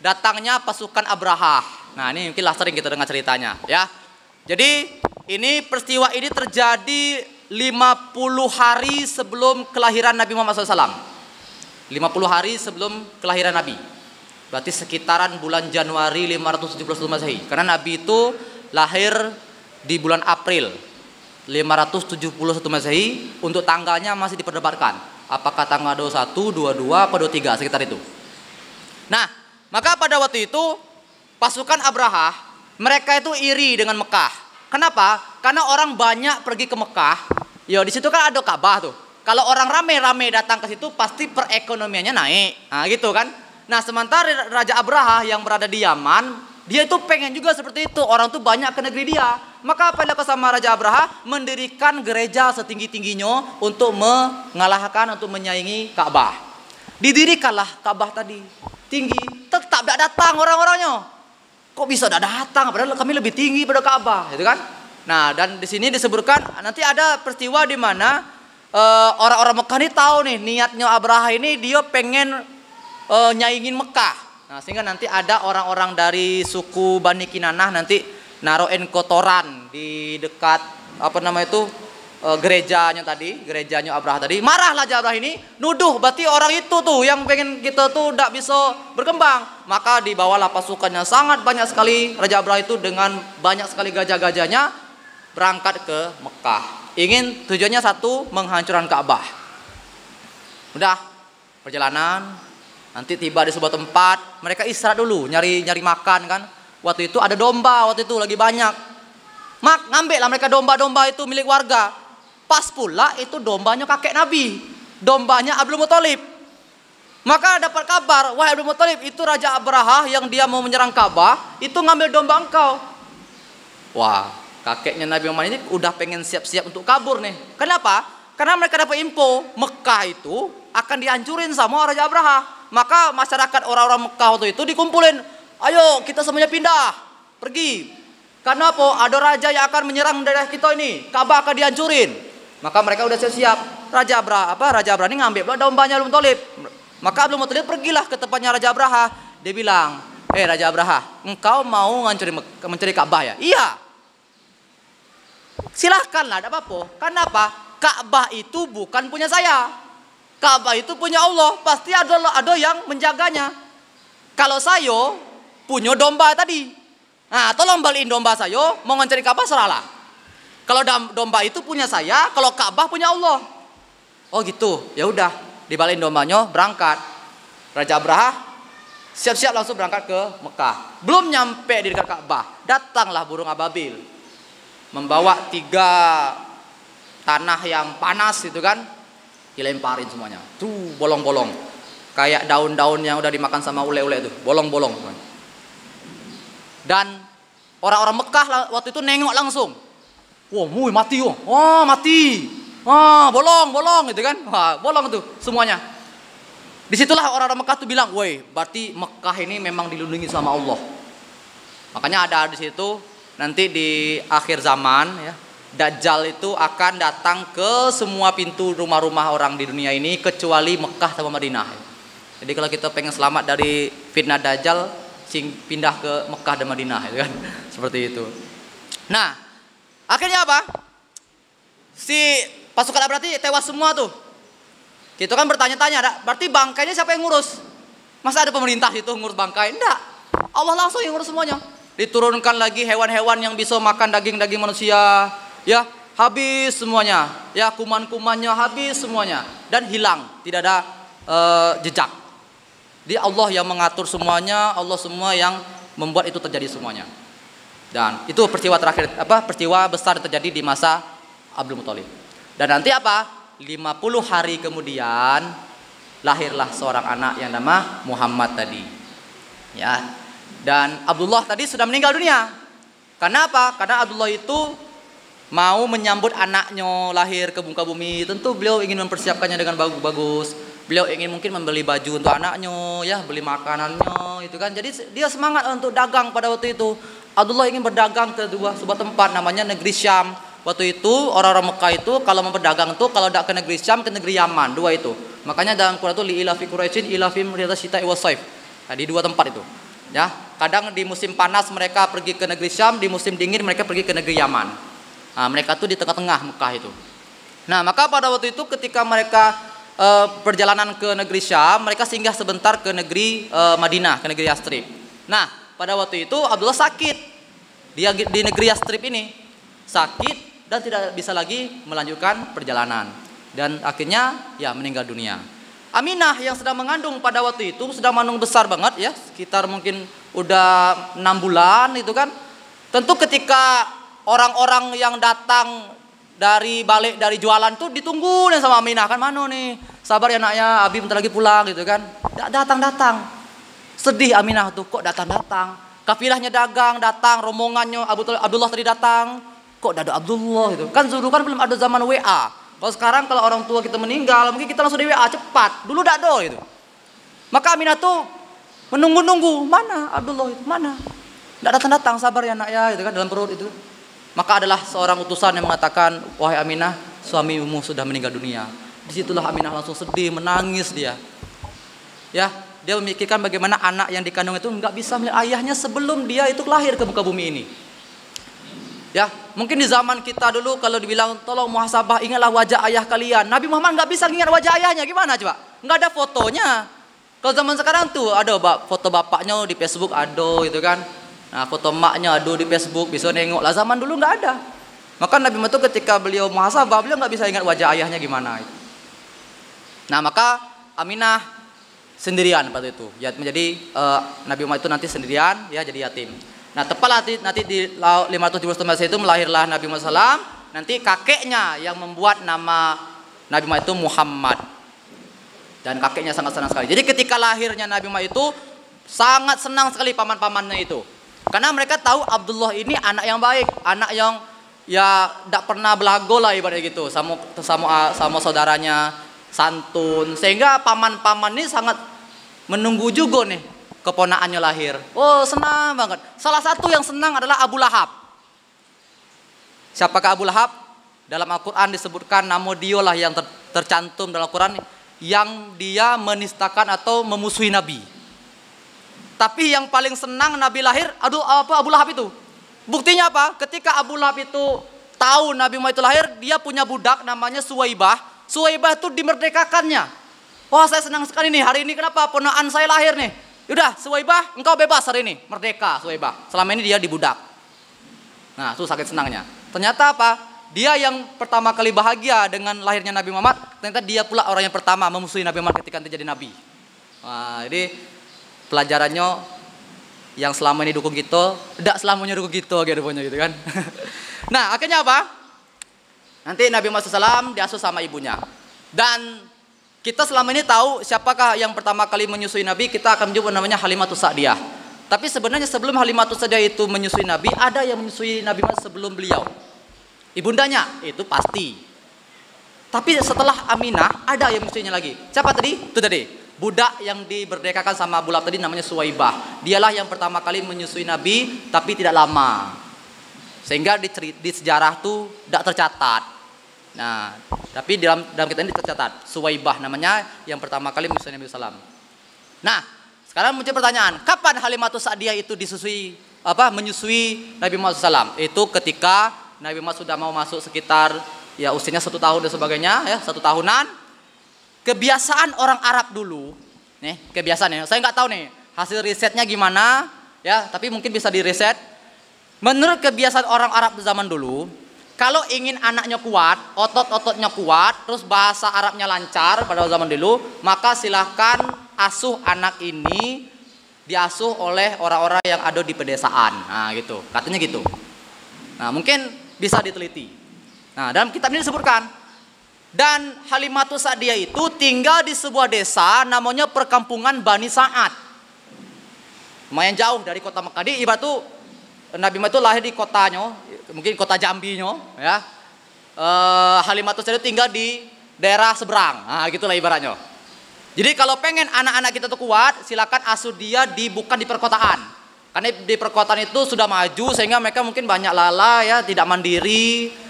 datangnya pasukan Abraha. Nah, ini mungkin sering kita dengar ceritanya, ya. Jadi ini peristiwa ini terjadi 50 hari sebelum kelahiran Nabi Muhammad SAW. 50 hari sebelum kelahiran Nabi. Berarti sekitaran bulan Januari 571 Masehi. Karena Nabi itu lahir di bulan April 571 Masehi. Untuk tanggalnya masih diperdebatkan. Apakah tanggal 21, 22, atau 23, sekitar itu. Nah, maka pada waktu itu pasukan Abraha, mereka itu iri dengan Mekah. Kenapa? Karena orang banyak pergi ke Mekah. Ya, di situ kan ada Ka'bah tuh. Kalau orang rame-rame datang ke situ, pasti perekonomiannya naik. Nah, gitu kan. Nah, sementara Raja Abraha yang berada di Yaman, dia itu pengen juga seperti itu. Orang tuh banyak ke negeri dia. Maka apa yang dilakukan sama Raja Abraha? Mendirikan gereja setinggi-tingginya untuk mengalahkan, untuk menyaingi Ka'bah. Didirikanlah Ka'bah tadi. Tinggi, tetap tidak datang orang-orangnya. Kok bisa tidak datang? Padahal kami lebih tinggi pada Ka'bah, gitu kan? Nah, dan di sini disebutkan nanti ada peristiwa di mana orang-orang Mekah ini tahu nih niatnya Abraha ini, dia pengen nyaingin Mekah. Nah, sehingga nanti ada orang-orang dari suku Bani Kinanah nanti naruhin kotoran di dekat gerejanya tadi, gerejanya Abraha tadi. Marahlah Raja Abraha ini, nuduh berarti orang itu tuh yang pengen kita tuh tidak bisa berkembang. Maka dibawalah pasukannya sangat banyak sekali. Raja Abraha itu dengan banyak sekali gajah-gajahnya berangkat ke Mekah. Ingin tujuannya satu, menghancurkan Ka'bah. Udah perjalanan, nanti tiba di sebuah tempat, mereka istirahat dulu, nyari makan kan. Waktu itu ada domba, waktu itu lagi banyak. Ngambil lah mereka domba-domba itu milik warga. Pas pula itu dombanya kakek Nabi, dombanya Abdul Muthalib. Maka dapat kabar, wahai Abdul Muthalib, itu Raja Abraha yang dia mau menyerang Ka'bah, itu ngambil domba engkau. Wah, kakeknya Nabi Muhammad ini udah pengen siap-siap untuk kabur nih. Kenapa? Karena mereka dapat info Mekah itu akan dihancurin sama Raja Abraha. Maka masyarakat orang-orang Mekah waktu itu dikumpulin, ayo kita semuanya pindah, pergi. Karena apa? Ada raja yang akan menyerang daerah kita ini, Ka'bah akan dihancurin. Maka mereka udah siap-siap. Raja Abraha ini ngambil dombanya Abdul Muthalib. Maka Abdul Muthalib pergilah ke tempatnya Raja Abraha. Dia bilang, Raja Abraha, engkau mau mencuri Ka'bah ya? Iya. Silahkanlah, tidak apa-apa. Kenapa? Ka'bah itu bukan punya saya. Ka'bah itu punya Allah. Pasti ada yang menjaganya. Kalau saya punya domba tadi, nah tolong balikin domba saya. Mau mencuri Ka'bah seralah. Kalau domba itu punya saya, kalau Ka'bah punya Allah. Oh gitu, ya udah. Dibalikin dombanya, berangkat. Raja Abraha siap-siap langsung berangkat ke Mekah. Belum nyampe di dekat Ka'bah, datanglah burung ababil membawa 3 tanah yang panas itu kan, dilemparin semuanya. Tuh bolong-bolong, kayak daun-daun yang udah dimakan sama ule-ule itu, bolong-bolong. Dan orang-orang Mekah waktu itu nengok langsung. Wah, mati, wah mati. Wah, bolong gitu kan. Wah, bolong tuh semuanya. Disitulah orang-orang Mekah tuh bilang, woi, berarti Mekah ini memang dilindungi sama Allah. Makanya ada di situ nanti di akhir zaman ya, Dajjal itu akan datang ke semua pintu rumah-rumah orang di dunia ini kecuali Mekah sama Madinah. Jadi kalau kita pengen selamat dari fitnah Dajjal, pindah ke Mekah dan Madinah gitu kan. Seperti itu. Nah, akhirnya apa? Si pasukan berarti tewas semua tuh. Kita kan bertanya-tanya, berarti bangkainya siapa yang ngurus? Masa ada pemerintah itu ngurus bangkai? Enggak. Allah langsung yang ngurus semuanya. Diturunkan lagi hewan-hewan yang bisa makan daging-daging manusia, ya, habis semuanya. Ya, kuman-kumannya habis semuanya dan hilang, tidak ada jejak. Jadi Allah yang mengatur semuanya, Allah semua yang membuat itu terjadi semuanya. Dan itu peristiwa terakhir, peristiwa besar terjadi di masa Abdul Muthalib. Dan nanti 50 hari kemudian lahirlah seorang anak yang nama Muhammad tadi. Ya. Dan Abdullah tadi sudah meninggal dunia. Karena apa? Karena Abdullah itu mau menyambut anaknya lahir ke muka bumi. Tentu beliau ingin mempersiapkannya dengan bagus-bagus. Beliau ingin mungkin membeli baju untuk anaknya, ya, beli makanannya, itu kan. Jadi dia semangat untuk dagang pada waktu itu. Abdullah ingin berdagang ke sebuah tempat namanya negeri Syam. Waktu itu orang-orang Mekah itu kalau mau berdagang itu kalau tidak ke negeri Syam, ke negeri Yaman, 2 itu. Makanya dalam Quran itu li'ilafi Quraisyin ilafim riyadhas syita'i was-shaif. Nah, di 2 tempat itu. Ya, kadang di musim panas mereka pergi ke negeri Syam, di musim dingin mereka pergi ke negeri Yaman. Nah, mereka tuh di tengah-tengah Mekah itu. Nah, maka pada waktu itu ketika mereka perjalanan ke negeri Syam, mereka singgah sebentar ke negeri Madinah, ke negeri Yastrib. Nah, pada waktu itu Abdullah sakit. Dia di negeri Yastrib ini sakit dan tidak bisa lagi melanjutkan perjalanan. Dan akhirnya ya meninggal dunia. Aminah yang sedang mengandung pada waktu itu sedang mengandung besar banget ya, sekitar mungkin udah 6 bulan itu kan. Tentu ketika orang-orang yang datang balik dari jualan tuh ditunggu nih sama Aminah kan, mana nih, sabar ya naknya, Abi bentar lagi pulang gitu kan. Datang. Sedih Aminah tuh, kok datang. Kafilahnya datang, rombongannya Abdullah tadi datang, kok ada Abdullah gitu. Kan dulu kan belum ada zaman WA. Kalau sekarang kalau orang tua kita meninggal, mungkin kita langsung di WA cepat. Dulu tidak ada gitu. Maka Aminah tuh menunggu-nunggu, mana Abdullah itu, mana? Tidak datang, sabar ya nak ya, gitu kan, dalam perut itu. Maka adalah seorang utusan yang mengatakan, wahai Aminah, suamimu sudah meninggal dunia. Disitulah Aminah langsung sedih, menangis dia. Ya, dia memikirkan bagaimana anak yang dikandung itu nggak bisa melihat ayahnya sebelum dia itu lahir ke muka bumi ini. Ya, mungkin di zaman kita dulu kalau dibilang tolong muhasabah, ingatlah wajah ayah kalian. Nabi Muhammad nggak bisa ingat wajah ayahnya, gimana coba? Nggak ada fotonya. Kalau zaman sekarang tuh ada foto bapaknya di Facebook ada gitu kan. Nah, foto emaknya ada di Facebook, bisa nengok lah. Zaman dulu nggak ada. Maka Nabi Muhammad itu ketika beliau muhasabah, beliau nggak bisa ingat wajah ayahnya gimana. Nah, maka Aminah sendirian pada itu. Ya, menjadi Nabi Muhammad itu nanti sendirian, ya, jadi yatim. Nah, tepat nanti di 579 itu melahirlah Nabi Muhammad SAW. Nanti kakeknya yang membuat nama Nabi Muhammad itu Muhammad. Dan kakeknya sangat senang sekali. Jadi ketika lahirnya Nabi Muhammad itu sangat senang sekali paman-pamannya itu. Karena mereka tahu Abdullah ini anak yang baik, anak yang ya tidak pernah belago lah ibaratnya gitu, sama saudaranya, santun. Sehingga paman-paman ini sangat menunggu juga nih keponakannya lahir. Oh, senang banget. Salah satu yang senang adalah Abu Lahab. Siapakah Abu Lahab? Dalam Al-Quran disebutkan nama dia lah yang tercantum dalam Al-Quran, yang dia menistakan atau memusuhi Nabi. Tapi yang paling senang Nabi lahir, Abu Lahab itu. Buktinya apa? Ketika Abu Lahab itu tahu Nabi Muhammad itu lahir, dia punya budak namanya Suwaibah. Suwaibah itu dimerdekakannya. Wah, saya senang sekali nih, hari ini kenapa ponakan saya lahir nih. Yaudah, Suwaibah, engkau bebas hari ini, merdeka Suwaibah. Selama ini dia dibudak. Nah, itu sakit senangnya. Ternyata apa? Dia yang pertama kali bahagia dengan lahirnya Nabi Muhammad. Ternyata dia pula orang yang pertama memusuhi Nabi Muhammad ketika dia jadi Nabi. Wah, jadi pelajarannya yang selama ini dukung kita, tidak selamanya dukung kita gitu kan. Nah, akhirnya apa? Nanti Nabi Muhammad SAW diasuh sama ibunya. Dan kita selama ini tahu siapakah yang pertama kali menyusui Nabi, kita akan menyebut namanya Halimatus Sa'diyah. Tapi sebenarnya sebelum Halimatus Sa'diyah itu menyusui Nabi, ada yang menyusui Nabi Muhammad sebelum beliau. Ibundanya, itu pasti. Tapi setelah Aminah, ada yang menyusuinya lagi. Siapa tadi? Itu tadi. Budak yang diberdekakan sama Abu Lahab tadi namanya Suwaibah. Dialah yang pertama kali menyusui Nabi, tapi tidak lama. Sehingga di sejarah itu tidak tercatat. Nah, tapi dalam kitab ini tercatat. Suwaibah namanya yang pertama kali menyusui Nabi SAW. Nah, sekarang muncul pertanyaan, kapan Halimatus Sa'diyah itu menyusui Nabi Muhammad SAW? Itu ketika Nabi Muhammad sudah mau masuk sekitar ya usianya 1 tahun dan sebagainya, ya 1 tahunan. Kebiasaan orang Arab dulu, nih kebiasaannya. Saya nggak tahu nih hasil risetnya gimana, ya. Tapi mungkin bisa diriset. Menurut kebiasaan orang Arab zaman dulu, kalau ingin anaknya kuat, otot-ototnya kuat, terus bahasa Arabnya lancar pada zaman dulu, maka silahkan asuh anak ini diasuh oleh orang-orang yang ada di pedesaan. Nah, gitu. Katanya gitu. Nah, mungkin bisa diteliti. Nah, dalam kitab ini disebutkan. Dan Halimatus Sa'diyah itu tinggal di sebuah desa namanya perkampungan Bani Sa'ad. Lumayan jauh dari kota Mekah. Di ibarat itu Nabi Muhammad itu lahir di kotanya, mungkin kota Jambi-nya, ya. Halimatus Sa'diyah tinggal di daerah seberang. Nah, gitulah ibaratnya. Jadi kalau pengen anak-anak kita tuh kuat, silakan asuh dia bukan di perkotaan. Karena di perkotaan itu sudah maju sehingga mereka mungkin banyak lala, ya, tidak mandiri.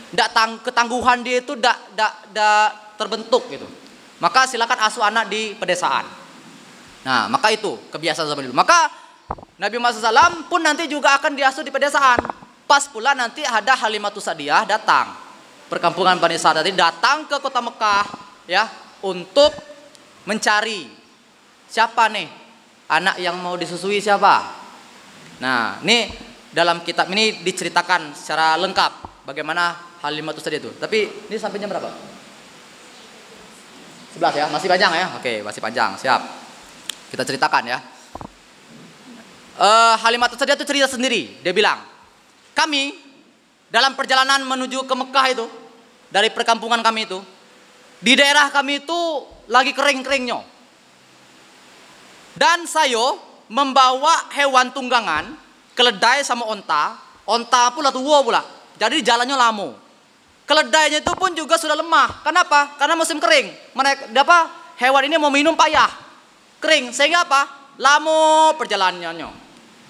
Ketangguhan dia itu tidak terbentuk gitu. Maka silakan asuh anak di pedesaan. Nah, maka itu kebiasaan zaman dulu. Maka Nabi Muhammad SAW pun nanti juga akan diasuh di pedesaan. Pas pula nanti ada Halimatus Sa'diyah datang. Perkampungan Bani Sa'ad tadi datang ke kota Mekah, ya, untuk mencari siapa nih anak yang mau disusui siapa. Nah, ini dalam kitab ini diceritakan secara lengkap bagaimana Halimatus Sa'diyah itu. Tapi ini sampai jam berapa? 11 ya, masih panjang ya. Oke, masih panjang, siap. Kita ceritakan ya. Halimatus Sa'diyah itu cerita sendiri. Dia bilang, kami dalam perjalanan menuju ke Mekah itu, dari perkampungan kami itu, di daerah kami itu lagi kering-keringnya. Dan saya membawa hewan tunggangan, keledai sama onta pula tua pula. Jadi jalannya lama. Keledainya itu pun juga sudah lemah. Kenapa? Karena musim kering. Hewan ini mau minum payah. Kering. Sehingga apa? Lama perjalanannya.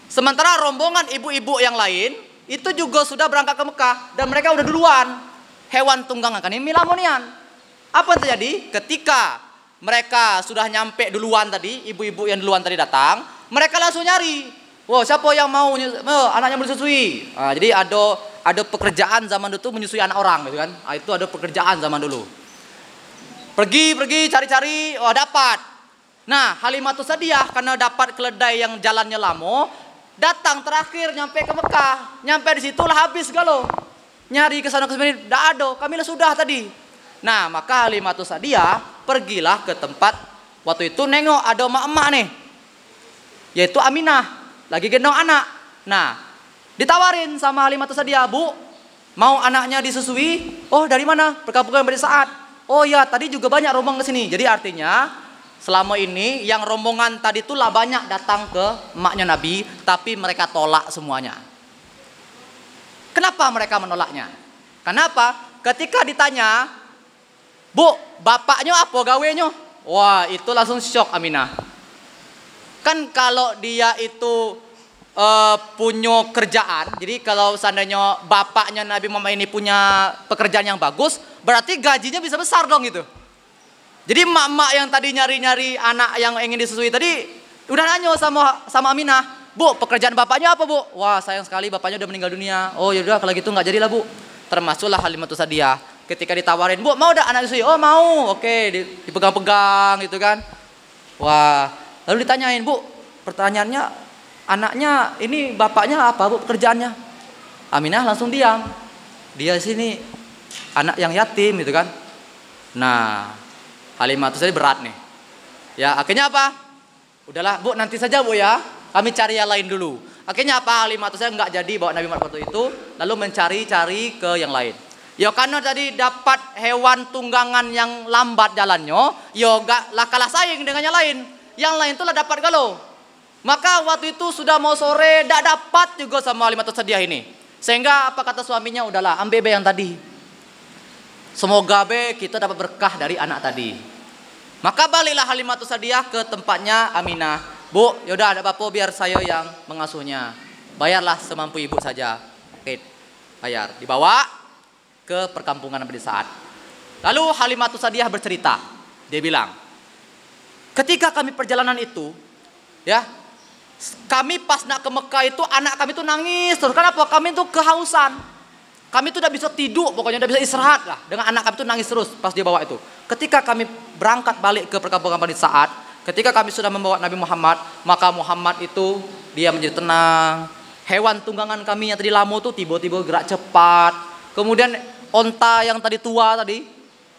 Sementara rombongan ibu-ibu yang lain itu juga sudah berangkat ke Mekah. Dan mereka udah duluan. Hewan tunggangan kan ini lamonian. Apa yang terjadi? Ketika mereka sudah nyampe duluan tadi, ibu-ibu yang duluan tadi datang, mereka langsung nyari. Wow, siapa yang mau anaknya mau disusui? Nah, jadi ada pekerjaan zaman dulu tuh menyusui anak orang gitu kan. Nah, itu ada pekerjaan zaman dulu. Pergi cari-cari, oh dapat. Nah, Halimatus Sa'diyah karena dapat keledai yang jalannya lama, datang terakhir nyampe ke Mekah. Nyampe di situlah habis galau. Nyari ke sana ke sini enggak ada, kami sudah tadi. Nah, maka Halimatus Sa'diyah pergilah ke tempat waktu itu nengok ada emak-emak nih. Yaitu Aminah, lagi gendong anak. Nah, ditawarin sama Halimatus Sa'diyah, Bu, mau anaknya disusui? Oh, dari mana? Perkampungan Bani Sa'ad. Oh ya, tadi juga banyak rombongan ke sini. Jadi artinya selama ini yang rombongan tadi itulah banyak datang ke emaknya Nabi, tapi mereka tolak semuanya. Kenapa mereka menolaknya? Kenapa? Ketika ditanya, Bu, bapaknya apa gawenya? Wah, itu langsung shock Aminah. Kan kalau dia itu punya kerjaan, jadi kalau seandainya bapaknya Nabi Muhammad ini punya pekerjaan yang bagus, berarti gajinya bisa besar dong gitu. Jadi emak-emak yang tadi nyari-nyari anak yang ingin disusui tadi udah nanya sama Aminah, Bu, pekerjaan bapaknya apa, Bu? Wah, sayang sekali bapaknya udah meninggal dunia. Oh yaudah kalau gitu nggak jadilah, Bu. Termasuklah Halimatus Sa'diyah. Ketika ditawarin, Bu, mau udah anak disusui? Oh mau, oke, dipegang-pegang gitu kan. Wah, lalu ditanyain, Bu, pertanyaannya, anaknya ini bapaknya apa, Bu, pekerjaannya? Aminah langsung diam. Dia sini anak yang yatim gitu kan. Nah, Halimatus Sa'diyah berat nih. Ya, akhirnya apa? Udahlah, Bu, nanti saja, Bu ya. Kami cari yang lain dulu. Akhirnya apa? Halimatus Sa'diyah nggak jadi bawa Nabi Muhammad waktu itu, lalu mencari-cari ke yang lain. Ya karena tadi dapat hewan tunggangan yang lambat jalannya, ya gak lah kalah saing dengan yang lain. Yang lain tuh lah dapat galau. Maka waktu itu sudah mau sore, tidak dapat juga sama Halimatus Sa'diyah ini. Sehingga apa kata suaminya, udahlah ambil be yang tadi. Semoga be kita dapat berkah dari anak tadi. Maka baliklah Halimatus Sa'diyah ke tempatnya Aminah. Bu, yaudah ada apa-apa biar saya yang mengasuhnya. Bayarlah semampu ibu saja. Oke, bayar. Dibawa ke perkampungan Nabi Sa'ad. Lalu Halimatus Sa'diyah bercerita. Dia bilang, ketika kami perjalanan itu, ya, kami pas nak ke Mekah itu anak kami itu nangis terus. Kenapa? Kami itu kehausan. Kami itu udah bisa tidur, pokoknya udah bisa istirahat lah. Dengan anak kami itu nangis terus pas dia bawa itu. Ketika kami berangkat balik ke perkampungan Bani Sa'ad, ketika kami sudah membawa Nabi Muhammad, maka Muhammad itu dia menjadi tenang. Hewan tunggangan kami yang tadi lama tuh tiba-tiba gerak cepat. Kemudian onta yang tadi tua tadi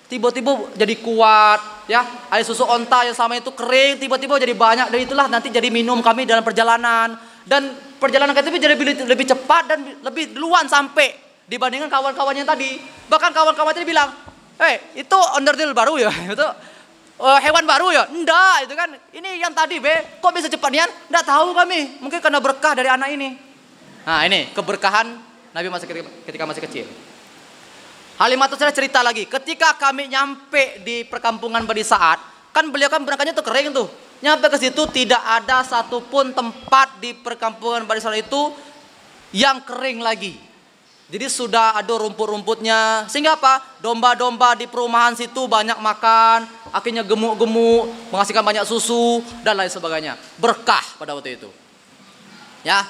tiba-tiba jadi kuat, ya. Air susu onta yang sama itu kering tiba-tiba jadi banyak, dan itulah nanti jadi minum kami dalam perjalanan. Dan perjalanan kami jadi lebih cepat dan lebih duluan sampai dibandingkan kawan-kawannya tadi. Bahkan kawan-kawan tadi bilang, itu onderdil baru ya, itu hewan baru ya? Enggak, itu kan ini yang tadi be, kok bisa cepat nian? Enggak tahu kami, mungkin karena berkah dari anak ini. Nah ini keberkahan Nabi ketika masih kecil. Halimatus Sa'diyah cerita lagi, ketika kami nyampe di perkampungan Bani Sa'ad, kan beliau kan berangkatnya tuh kering tuh. Nyampe ke situ tidak ada satupun tempat di perkampungan Bani Sa'ad itu yang kering lagi. Jadi sudah ada rumput-rumputnya. Sehingga apa? Domba-domba di perumahan situ banyak makan, akhirnya gemuk-gemuk, menghasilkan banyak susu dan lain sebagainya. Berkah pada waktu itu. Ya.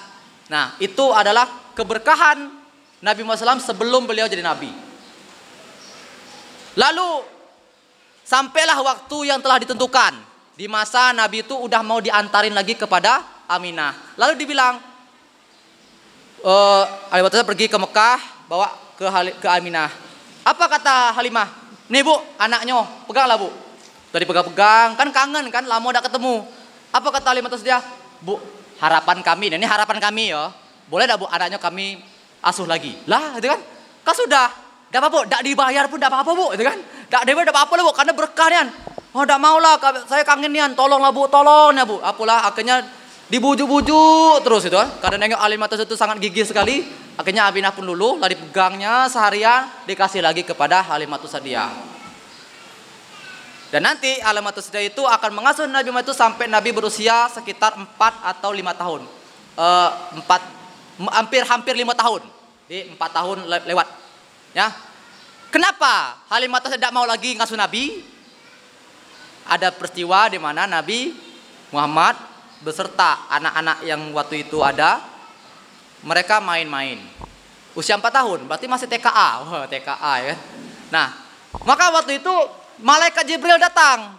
Nah, itu adalah keberkahan Nabi Muhammad SAW sebelum beliau jadi nabi. Lalu sampailah waktu yang telah ditentukan. Di masa Nabi itu udah mau diantarin lagi kepada Aminah. Lalu dibilang, Halimatus pergi ke Mekah, bawa ke Aminah. Apa kata Halimah? Nih Bu, anaknya, peganglah Bu. Tadi pegang-pegang, kan kangen kan, lama udah ketemu. Apa kata Halimatus dia? Bu, harapan kami, ini harapan kami ya. Boleh dah Bu, anaknya kami asuh lagi. Lah, itu kan? Kan sudah. Gak apa-apa, gak dibayar pun gak apa-apa Bu, itu kan? Gak dibayar gak apa-apa lah Bu, karena berkah nian. Oh gak mau lah, saya kangen nian, tolonglah Bu, tolong ya Bu. Apalah, akhirnya dibujuk-bujuk terus itu kan. Karena nengok Halimatus itu sangat gigih sekali. Akhirnya Aminah pun dulu, lah dipegangnya seharian, dikasih lagi kepada Halimatus Sa'diyah. Dan nanti Halimatus Sa'diyah itu akan mengasuh Nabi Muhammad itu sampai Nabi berusia sekitar 4 atau 5 tahun. Hampir 5 tahun. Di 4 tahun lewat. Ya, kenapa Halimatus tidak mau lagi ngasuh Nabi? Ada peristiwa di mana Nabi Muhammad beserta anak-anak yang waktu itu ada, mereka main-main. Usia 4 tahun, berarti masih TKA. Wah, TKA ya kan. Nah, maka waktu itu malaikat Jibril datang,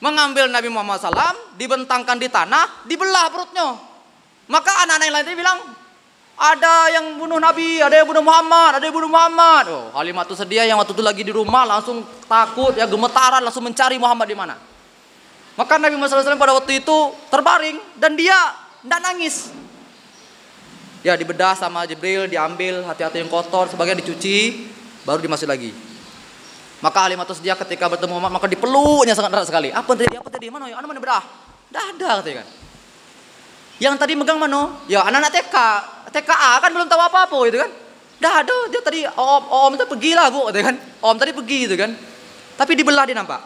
mengambil Nabi Muhammad SAW, dibentangkan di tanah, dibelah perutnya. Maka anak-anak yang lain bilang, ada yang bunuh Nabi, ada yang bunuh Muhammad, ada yang bunuh Muhammad. Oh, Halimatus Sa'diyah yang waktu itu lagi di rumah langsung takut, ya gemetaran, langsung mencari Muhammad di mana. Maka Nabi Muhammad SAW pada waktu itu terbaring dan dia tidak nangis. Ya dibedah sama Jibril, diambil hati-hati yang kotor, sebagian dicuci, baru dimasuk lagi. Maka Halimatus Sa'diyah ketika bertemu Muhammad maka dipeluknya sangat erat sekali. Apa yang terjadi? Apa terjadi? Mana ya? Anak mana bedah? Dah ada katanya kan. Yang tadi megang mana? Ya anak-anak TKA kan belum tahu apa-apa gitu kan. Dah ada dia tadi om itu pergilah bu katanya kan. Om tadi pergi gitu kan. Tapi dibelah dia nampak.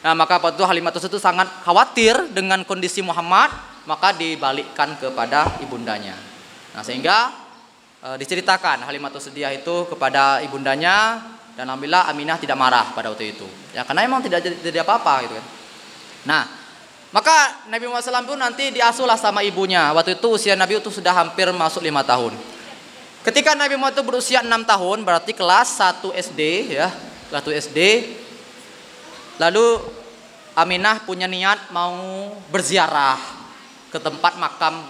Nah maka apa itu Halimatus itu sangat khawatir dengan kondisi Muhammad, maka dibalikkan kepada ibundanya. Nah sehingga diceritakan Halimatus Sa'diyah itu kepada ibundanya, dan alhamdulillah Aminah tidak marah pada waktu itu. Ya karena memang tidak jadi apa-apa gitu kan. Nah, maka Nabi Muhammad SAW pun nanti diasuhlah sama ibunya. Waktu itu usia Nabi itu sudah hampir masuk 5 tahun. Ketika Nabi Muhammad itu berusia 6 tahun, berarti kelas 1 SD ya, kelas 1 SD. Lalu Aminah punya niat mau berziarah ke tempat makam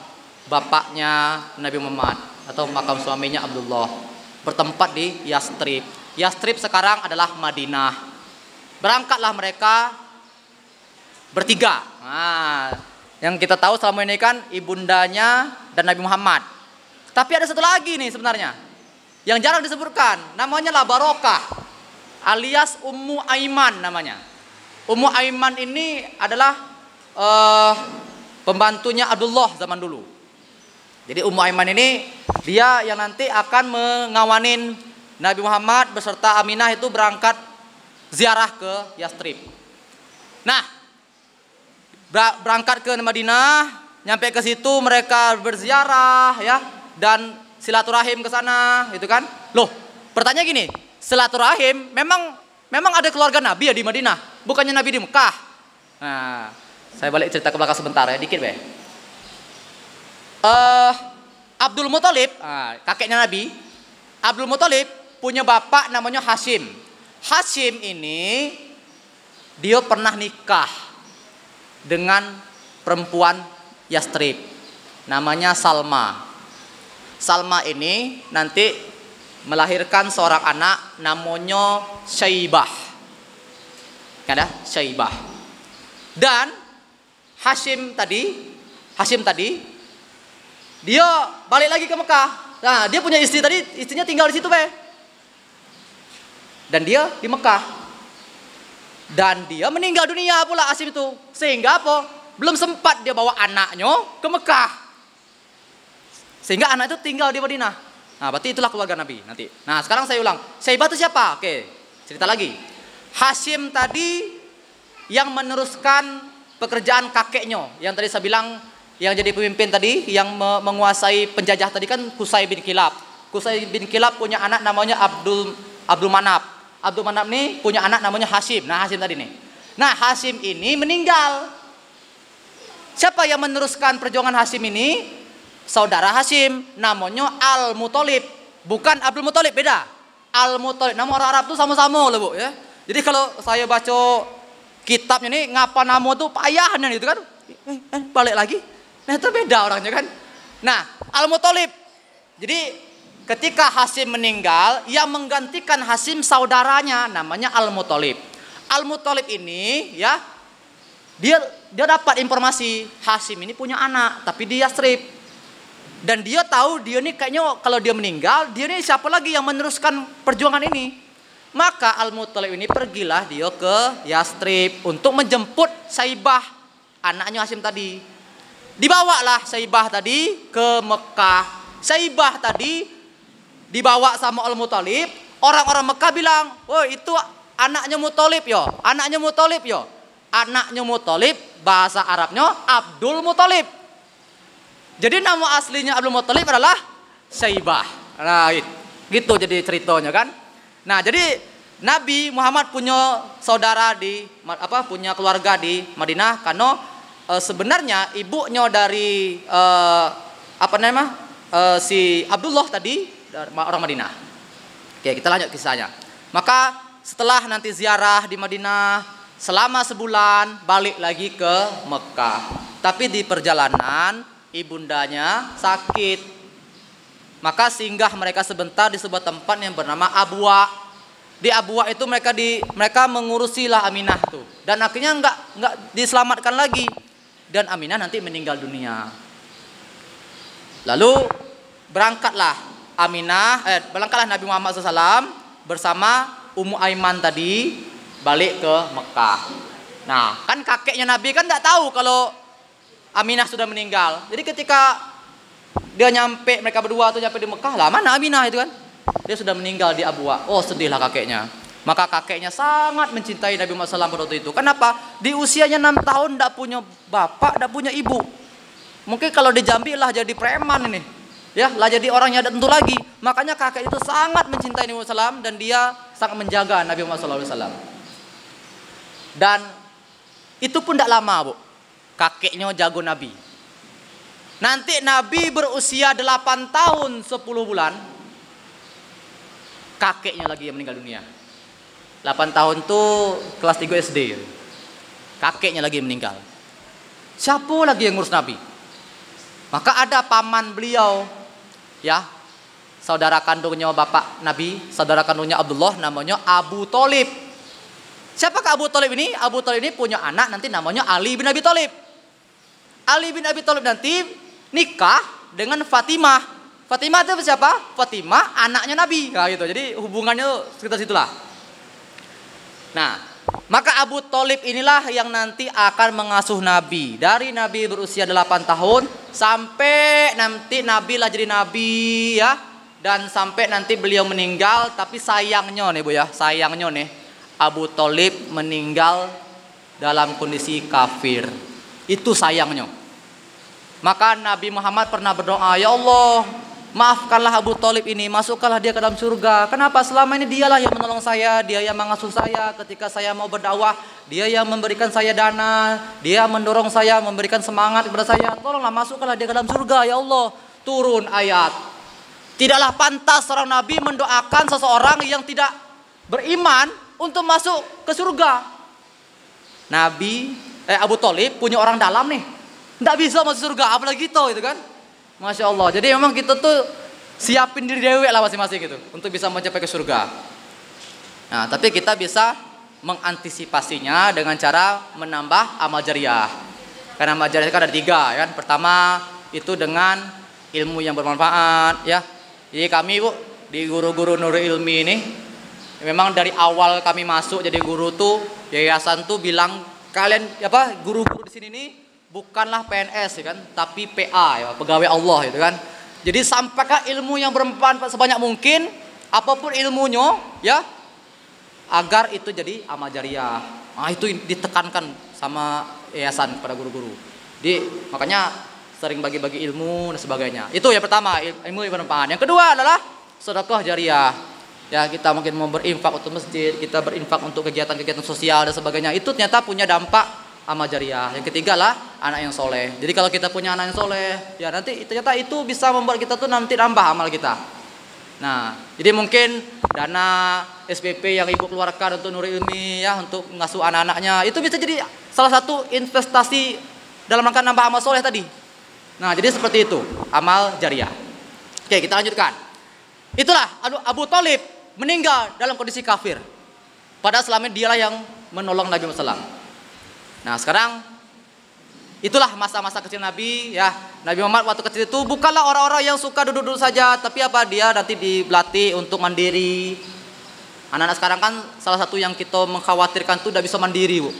bapaknya Nabi Muhammad atau makam suaminya Abdullah, bertempat di Yastrib. Yastrib sekarang adalah Madinah. Berangkatlah mereka bertiga. Nah, yang kita tahu selama ini kan ibundanya dan Nabi Muhammad. Tapi ada satu lagi nih sebenarnya yang jarang disebutkan, namanya lah Barokah alias Ummu Aiman namanya. Ummu Aiman ini adalah pembantunya Abdullah zaman dulu. Jadi Ummu Aiman ini dia yang nanti akan mengawanin Nabi Muhammad beserta Aminah itu berangkat ziarah ke Yastrib. Nah, berangkat ke Madinah, nyampe ke situ mereka berziarah ya dan silaturahim ke sana, gitu kan? Loh, pertanyaan gini, silaturahim memang ada keluarga Nabi ya di Madinah, bukannya Nabi di Mekah. Nah, saya balik cerita ke belakang sebentar ya, dikit be. Abdul Muthalib, kakeknya Nabi, Abdul Muthalib punya bapak namanya Hashim. Hashim ini dia pernah nikah dengan perempuan Yastrib, namanya Salma. Salma ini nanti melahirkan seorang anak namanya Syaibah. Ada Syaibah. Dan Hashim tadi dia balik lagi ke Mekah. Nah, dia punya istri tadi, istrinya tinggal di situ, be. Dan dia di Mekah. Dan dia meninggal dunia pula Hashim itu. Sehingga apa? Belum sempat dia bawa anaknya ke Mekah. Sehingga anak itu tinggal di Madinah. Nah, berarti itulah keluarga Nabi nanti. Nah, sekarang saya ulang. Syaibah itu siapa? Oke, cerita lagi. Hashim tadi yang meneruskan pekerjaan kakeknya. Yang tadi saya bilang yang jadi pemimpin tadi, yang menguasai penjajah tadi kan Qusay bin Kilab. Qusay bin Kilab punya anak namanya Abdul Manaf. Abdul Manaf nih punya anak namanya Hashim. Nah, Hashim tadi nih. Nah, Hashim ini meninggal. Siapa yang meneruskan perjuangan Hashim ini? Saudara Hashim, namanya Al-Muthalib. Bukan Abdul Muthalib, beda. Al-Muthalib. Nama orang Arab tuh sama-sama loh, Bu, ya. Jadi kalau saya baca kitabnya nih, ngapa nama tuh payahnya gitu kan. Balik lagi. Nah, itu beda orangnya kan. Nah, Al-Muthalib. Jadi ketika Hashim meninggal, yang menggantikan Hashim saudaranya namanya Al-Muthalib. Al-Muthalib ini ya dia dapat informasi Hashim ini punya anak tapi di Yastrib. Dan dia tahu dia ini kayaknya kalau dia meninggal, dia ini siapa lagi yang meneruskan perjuangan ini. Maka Al-Muthalib ini pergilah dia ke Yastrib untuk menjemput Syaibah, anaknya Hashim tadi. Dibawalah Syaibah tadi ke Mekah. Syaibah tadi dibawa sama Al-Muthalib. Orang-orang Mekah bilang, "Oh, itu anaknya Muthalib ya, anaknya Muthalib ya." Anaknya Muthalib bahasa Arabnya Abdul Muthalib. Jadi nama aslinya Abdul Muthalib adalah Syaibah. Nah, gitu jadi ceritanya kan. Nah, jadi Nabi Muhammad punya saudara punya keluarga di Madinah karena sebenarnya ibunya dari si Abdullah tadi orang Madinah. Oke, kita lanjut kisahnya. Maka setelah nanti ziarah di Madinah selama sebulan, balik lagi ke Mekah. Tapi di perjalanan ibundanya sakit. Maka singgah mereka sebentar di sebuah tempat yang bernama Abwa. Di Abwa itu mereka mengurusilah Aminah tuh. Dan akhirnya enggak diselamatkan lagi. Dan Aminah nanti meninggal dunia. Lalu berangkatlah Nabi Muhammad SAW bersama Ummu Aiman tadi balik ke Mekah. Nah, kan kakeknya Nabi kan nggak tahu kalau Aminah sudah meninggal. Jadi ketika dia nyampe, mereka berdua tuh nyampe di Mekah, lah mana Aminah itu kan? Dia sudah meninggal di Abwa. Oh, sedihlah kakeknya. Maka kakeknya sangat mencintai Nabi Muhammad SAW pada waktu itu. Kenapa? Di usianya 6 tahun tidak punya bapak, tidak punya ibu. Mungkin kalau di Jambi lah jadi preman ini, ya lah jadi orang yang tentu lagi. Makanya kakek itu sangat mencintai Nabi Muhammad SAW dan dia sangat menjaga Nabi Muhammad SAW. Dan itu pun tidak lama, Bu. Kakeknya jago Nabi. Nanti Nabi berusia 8 tahun 10 bulan, kakeknya lagi yang meninggal dunia. 8 tahun tuh kelas 3 SD. Kakeknya lagi yang meninggal. Siapa lagi yang ngurus Nabi? Maka ada paman beliau, ya, saudara kandungnya bapak Nabi, saudara kandungnya Abdullah, namanya Abu Thalib. Siapakah Abu Thalib ini? Abu Thalib ini punya anak nanti namanya Ali bin Abi Thalib. Ali bin Abi Thalib nanti nikah dengan Fatimah. Fatimah itu siapa? Fatimah anaknya Nabi. Nah, gitu. Jadi hubungannya sekitar situlah. Nah, maka Abu Thalib inilah yang nanti akan mengasuh Nabi. Dari Nabi berusia 8 tahun sampai nanti Nabi lah jadi Nabi, ya. Dan sampai nanti beliau meninggal. Tapi sayangnya nih, Bu, ya, sayangnya nih, Abu Thalib meninggal dalam kondisi kafir. Itu sayangnya. Maka Nabi Muhammad pernah berdoa, ya Allah, maafkanlah Abu Thalib ini, masukkanlah dia ke dalam surga. Kenapa? Selama ini dialah yang menolong saya, dia yang mengasuh saya ketika saya mau berdakwah, dia yang memberikan saya dana, dia mendorong saya, memberikan semangat kepada saya. Tolonglah masukkanlah dia ke dalam surga, ya Allah. Turun ayat. Tidaklah pantas seorang Nabi mendoakan seseorang yang tidak beriman untuk masuk ke surga. Abu Thalib punya orang dalam nih, nggak bisa masuk surga, apalagi gitu kan. Masya Allah. Jadi memang kita tuh siapin diri dewek lah masing-masing gitu untuk bisa mencapai ke surga. Nah, tapi kita bisa mengantisipasinya dengan cara menambah amal jariah. Karena amal jariah kan ada 3, kan. Pertama itu dengan ilmu yang bermanfaat, ya. Jadi kami, Bu, di guru-guru Nurul Ilmi ini memang dari awal kami masuk jadi guru tuh yayasan tuh bilang kalian guru-guru di sini nih bukanlah PNS, ya kan, tapi PA, ya, pegawai Allah, gitu kan. Jadi sampaikan ilmu yang bermanfaat sebanyak mungkin, apapun ilmunya, ya, agar itu jadi amal jariah. Nah, itu ditekankan sama yayasan kepada guru-guru. Makanya sering bagi-bagi ilmu dan sebagainya. Itu yang pertama, ilmu yang bermanfaat. Yang kedua adalah sedekah jariah. Ya, kita mungkin mau berinfak untuk masjid, kita berinfak untuk kegiatan-kegiatan sosial dan sebagainya. Itu ternyata punya dampak amal jariah. Yang ketiga lah anak yang soleh. Jadi kalau kita punya anak yang soleh, ya nanti ternyata itu bisa membuat kita tuh nanti nambah amal kita. Nah, jadi mungkin dana SPP yang ibu keluarkan untuk Nurul Ilmi, ya, untuk ngasuh anak-anaknya, itu bisa jadi salah satu investasi dalam rangka nambah amal soleh tadi. Nah, jadi seperti itu amal jariah. Oke, kita lanjutkan. Itulah Abu Thalib meninggal dalam kondisi kafir. Padahal selama dialah yang menolong Nabi Muhammad SAW. Nah, sekarang itulah masa-masa kecil Nabi, ya. Nabi Muhammad waktu kecil itu bukanlah orang-orang yang suka duduk-duduk saja, tapi apa, dia nanti dilatih untuk mandiri. Anak-anak sekarang kan salah satu yang kita mengkhawatirkan tuh tidak bisa mandiri, Bu.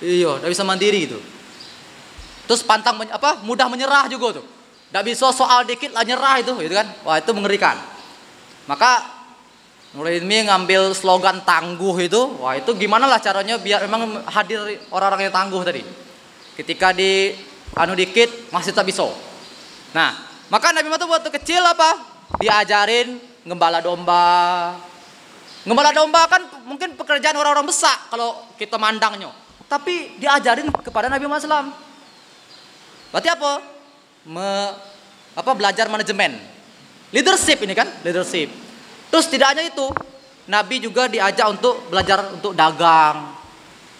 Iya, tidak bisa mandiri itu. Terus mudah menyerah juga tuh. Tidak bisa soal dikit lah nyerah itu, gitu kan. Wah, itu mengerikan. Maka Nurul Ilmi ngambil slogan tangguh itu. Wah, itu gimana lah caranya biar memang hadir orang-orang yang tangguh tadi. Ketika dikit masih tak bisa. Nah, maka Nabi Muhammad waktu kecil diajarin ngembala domba. Ngembala domba kan mungkin pekerjaan orang-orang besar kalau kita mandangnya. Tapi diajarin kepada Nabi Muhammad SAW. Berarti belajar manajemen. Leadership ini kan, leadership. Terus tidak hanya itu, Nabi juga diajak untuk belajar untuk dagang,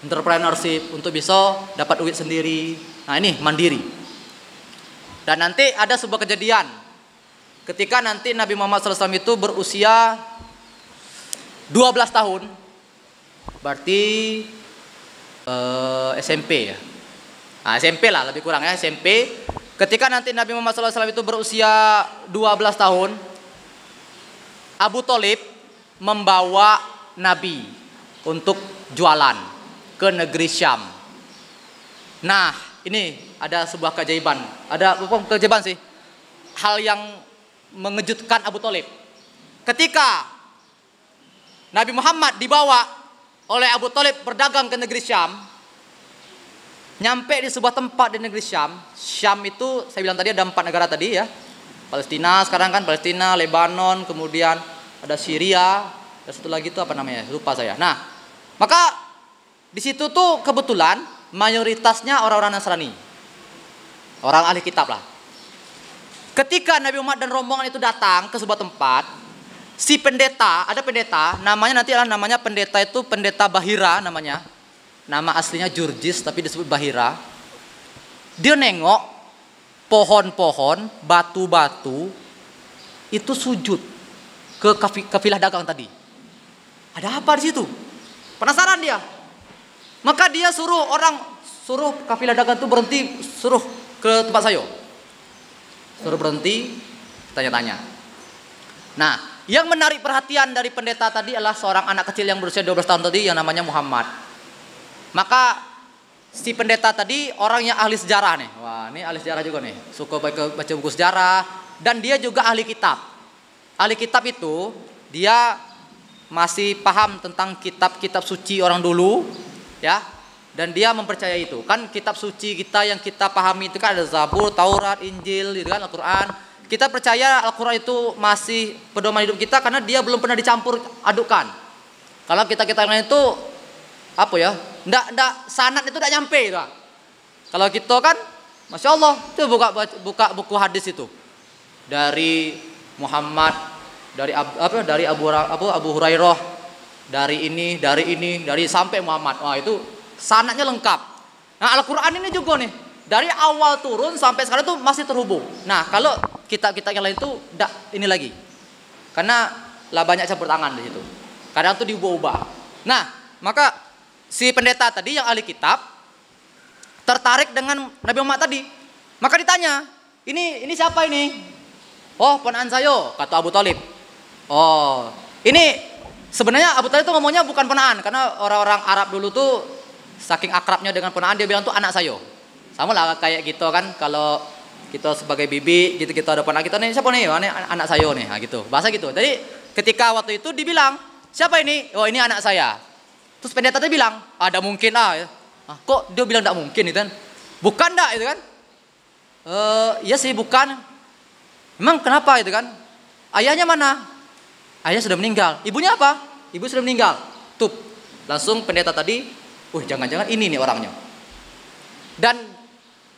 entrepreneurship, untuk bisa dapat duit sendiri. Nah, ini mandiri. Dan nanti ada sebuah kejadian. Ketika nanti Nabi Muhammad SAW itu berusia 12 tahun, berarti SMP, ya. Nah, SMP lah, lebih kurang, ya, SMP. Ketika nanti Nabi Muhammad SAW itu berusia 12 tahun, Abu Thalib membawa Nabi untuk jualan ke negeri Syam. Nah, ini ada sebuah keajaiban. Ada bukan keajaiban sih. Hal yang mengejutkan Abu Thalib. Ketika Nabi Muhammad dibawa oleh Abu Thalib berdagang ke negeri Syam, nyampe di sebuah tempat di negeri Syam. Syam itu saya bilang tadi ada 4 negara tadi ya. Palestina sekarang kan, Palestina, Lebanon, kemudian ada Syria, dan satu lagi itu apa namanya? Lupa saya. Nah, maka di situ tuh kebetulan mayoritasnya orang-orang Nasrani. Orang ahli kitab lah. Ketika Nabi Muhammad dan rombongan itu datang ke sebuah tempat, si pendeta, ada pendeta, namanya nanti adalah namanya pendeta itu pendeta Bahira namanya. Nama aslinya Jurjis tapi disebut Bahira. Dia nengok pohon-pohon, batu-batu itu sujud ke kafilah dagang tadi. Ada apa di situ? Penasaran dia. Maka dia suruh kafilah dagang itu berhenti, suruh ke tempat saya. Suruh berhenti, tanya-tanya. Nah, yang menarik perhatian dari pendeta tadi adalah seorang anak kecil yang berusia 12 tahun tadi yang namanya Muhammad. Maka si pendeta tadi orangnya ahli sejarah nih. Wah, ini ahli sejarah juga nih. Suka baca buku sejarah dan dia juga ahli kitab. Ahli kitab itu dia masih paham tentang kitab-kitab suci orang dulu, ya. Dan dia mempercayai itu. Kan kitab suci kita yang kita pahami itu kan ada Zabur, Taurat, Injil, gitu kan, Al-Qur'an. Kita percaya Al-Qur'an itu masih pedoman hidup kita karena dia belum pernah dicampur adukkan. Kalau kita lain itu apa ya? Ndak sanad itu ndak nyampe itu. Kalau kita kan Masya Allah, itu buka buku hadis itu. Dari Muhammad, dari Abu Hurairah, dari sampai Muhammad. Wah, itu sanadnya lengkap. Nah, Al-Qur'an ini juga nih, dari awal turun sampai sekarang itu masih terhubung. Nah, kalau kitab-kitab yang lain itu ndak ini lagi. Karena lah banyak campur tangan di situ. Kadang tuh diubah-ubah. Nah, maka si pendeta tadi yang ahli kitab tertarik dengan Nabi Muhammad tadi. Maka ditanya, ini siapa ini? Oh, ponaan saya, kata Abu Thalib. Oh, ini sebenarnya Abu Thalib itu ngomongnya bukan ponaan, karena orang-orang Arab dulu tuh saking akrabnya dengan ponaan dia bilang tuh anak saya. Sama lah kayak gitu kan, kalau kita sebagai bibi gitu, kita ada ponaan kita nih, siapa nih? Oh, ini anak saya nih, nah, gitu. Bahasa gitu. Jadi ketika waktu itu dibilang, siapa ini? Oh, ini anak saya. Terus pendeta tadi bilang, ada mungkin ya. Kok dia bilang tidak mungkin itu kan? Bukan enggak itu kan? Iya sih bukan. Memang kenapa itu kan? Ayahnya mana? Ayah sudah meninggal. Ibunya apa? Ibu sudah meninggal. Tuh, langsung pendeta tadi, jangan-jangan ini nih orangnya. Dan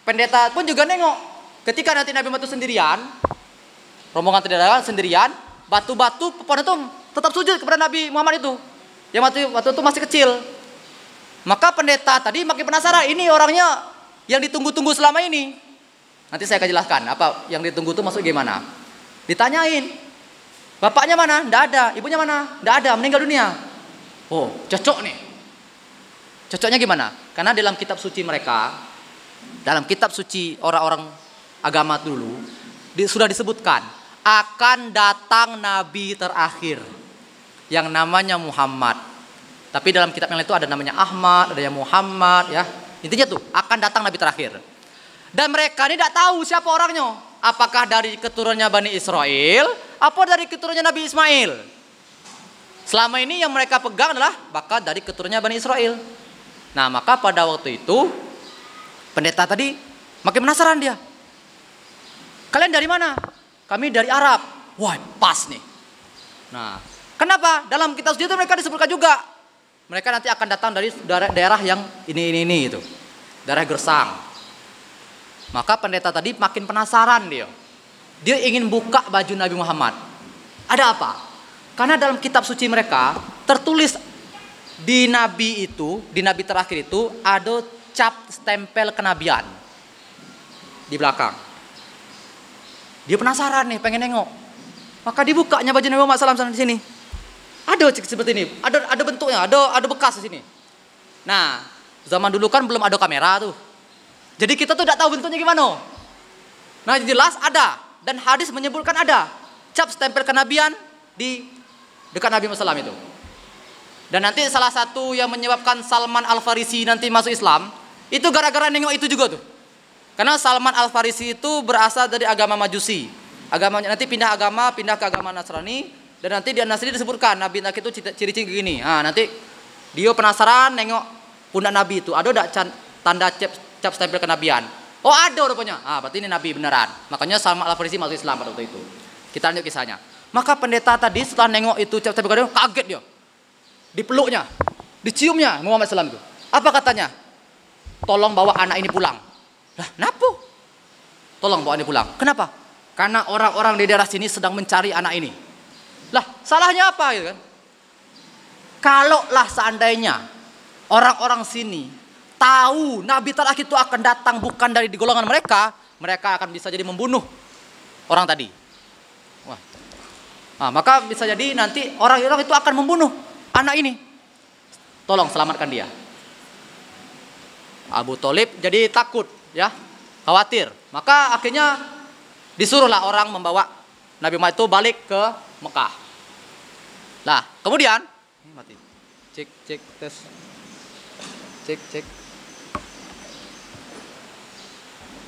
pendeta pun juga nengok. Ketika nanti Nabi Muhammad itu sendirian, rombongan tidak sendirian, batu-batu pohon itu tetap sujud kepada Nabi Muhammad itu. Yang waktu itu masih kecil. Maka pendeta tadi makin penasaran, ini orangnya yang ditunggu-tunggu selama ini. Nanti saya akan jelaskan apa yang ditunggu itu maksud gimana. Ditanyain, bapaknya mana? Tidak ada. Ibunya mana? Tidak ada, meninggal dunia. Oh, cocok nih. Cocoknya gimana? Karena dalam kitab suci mereka, dalam kitab suci orang-orang agama dulu, sudah disebutkan akan datang nabi terakhir yang namanya Muhammad. Tapi dalam kitab yang lain itu ada namanya Ahmad, ada yang Muhammad, ya. Intinya tuh akan datang nabi terakhir. Dan mereka ini tidak tahu siapa orangnya. Apakah dari keturunannya Bani Israel, apa dari keturunannya Nabi Ismail. Selama ini yang mereka pegang adalah bakal dari keturunannya Bani Israel. Nah, maka pada waktu itu pendeta tadi makin penasaran dia. Kalian dari mana? Kami dari Arab. Wah, pas nih. Nah, kenapa? Dalam kitab suci itu mereka disebutkan juga. Mereka nanti akan datang dari daerah yang ini itu. Daerah Gersang. Maka pendeta tadi makin penasaran dia. Dia ingin buka baju Nabi Muhammad. Ada apa? Karena dalam kitab suci mereka tertulis di nabi itu, di nabi terakhir itu ada cap stempel kenabian di belakang. Dia penasaran nih, pengen nengok. Maka dibukanya baju Nabi Muhammad SAW di sini. Ada seperti ini, ada bentuknya, ada bekas di sini. Nah, zaman dulu kan belum ada kamera tuh. Jadi kita tuh tidak tahu bentuknya gimana. Nah, jelas ada, dan hadis menyebutkan ada cap stempel kenabian di dekat Nabi Muhammad SAW itu. Dan nanti salah satu yang menyebabkan Salman Al-Farisi nanti masuk Islam, itu gara-gara nengok itu juga tuh. Karena Salman Al-Farisi itu berasal dari agama Majusi. Agamanya nanti pindah agama, pindah ke agama Nasrani, dan nanti di Nasrani disebutkan Nabi itu ciri-ciri begini. Nah, nanti dia penasaran nengok pundak Nabi itu, ada enggak tanda cap stempel kenabian? Oh, ada rupanya. Ah, berarti ini Nabi beneran. Makanya Salman Al-Farisi masuk Islam pada waktu itu. Kita lanjut kisahnya. Maka pendeta tadi setelah nengok itu cap stempel kenabian, kaget dia. Dipeluknya, diciumnya Muhammad SAW itu. Apa katanya? Tolong bawa anak ini pulang. Lah, kenapa? Tolong bawa ini pulang. Kenapa? Karena orang-orang di daerah sini sedang mencari anak ini. Lah, salahnya apa gitu kan? Kalaulah seandainya orang-orang sini tahu Nabi terakhir itu akan datang bukan dari di golongan mereka, mereka akan bisa jadi membunuh orang tadi. Wah. Nah, maka bisa jadi nanti orang-orang itu akan membunuh anak ini. Tolong selamatkan dia. Abu Thalib jadi takut, ya, khawatir. Maka akhirnya disuruhlah orang membawa Nabi Muhammad itu balik ke Mekah. Nah, kemudian mati. Cek tes. Cek.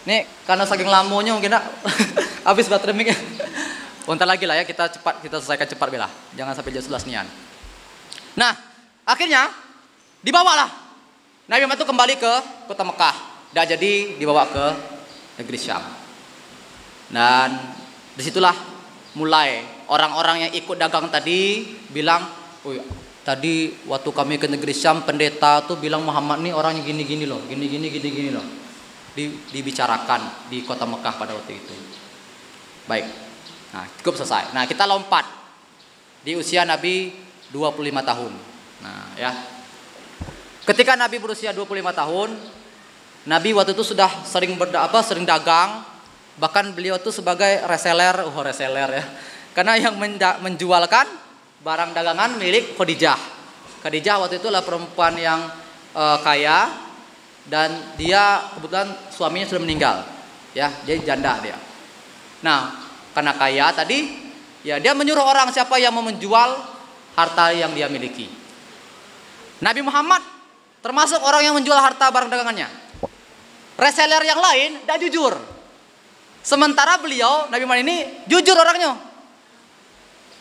Nih, karena saking lamanya mungkin habis baterai mic. Bentar lagi lah ya, kita selesaikan cepat bela. Jangan sampai jam 11 nian. Nah, akhirnya dibawalah Nabi Muhammad itu kembali ke kota Mekah. Dan jadi dibawa ke negeri Syam. Dan disitulah mulai orang-orang yang ikut dagang tadi bilang, "Oh, tadi waktu kami ke negeri Syam, pendeta tuh bilang Muhammad nih orangnya gini-gini loh, gini-gini loh." Dibicarakan di kota Mekah pada waktu itu. Baik. Nah, cukup selesai. Nah, kita lompat di usia Nabi 25 tahun. Nah, ya. Ketika Nabi berusia 25 tahun, Nabi waktu itu sudah sering dagang, bahkan beliau itu sebagai reseller ya. Karena yang menjualkan barang dagangan milik Khadijah. Khadijah waktu itu adalah perempuan yang kaya, dan dia kebetulan suaminya sudah meninggal. Ya, dia janda dia. Nah, karena kaya tadi, ya dia menyuruh orang siapa yang mau menjual harta yang dia miliki. Nabi Muhammad termasuk orang yang menjual harta barang dagangannya. Reseller yang lain tidak jujur. Sementara beliau, Nabi Muhammad ini jujur orangnya.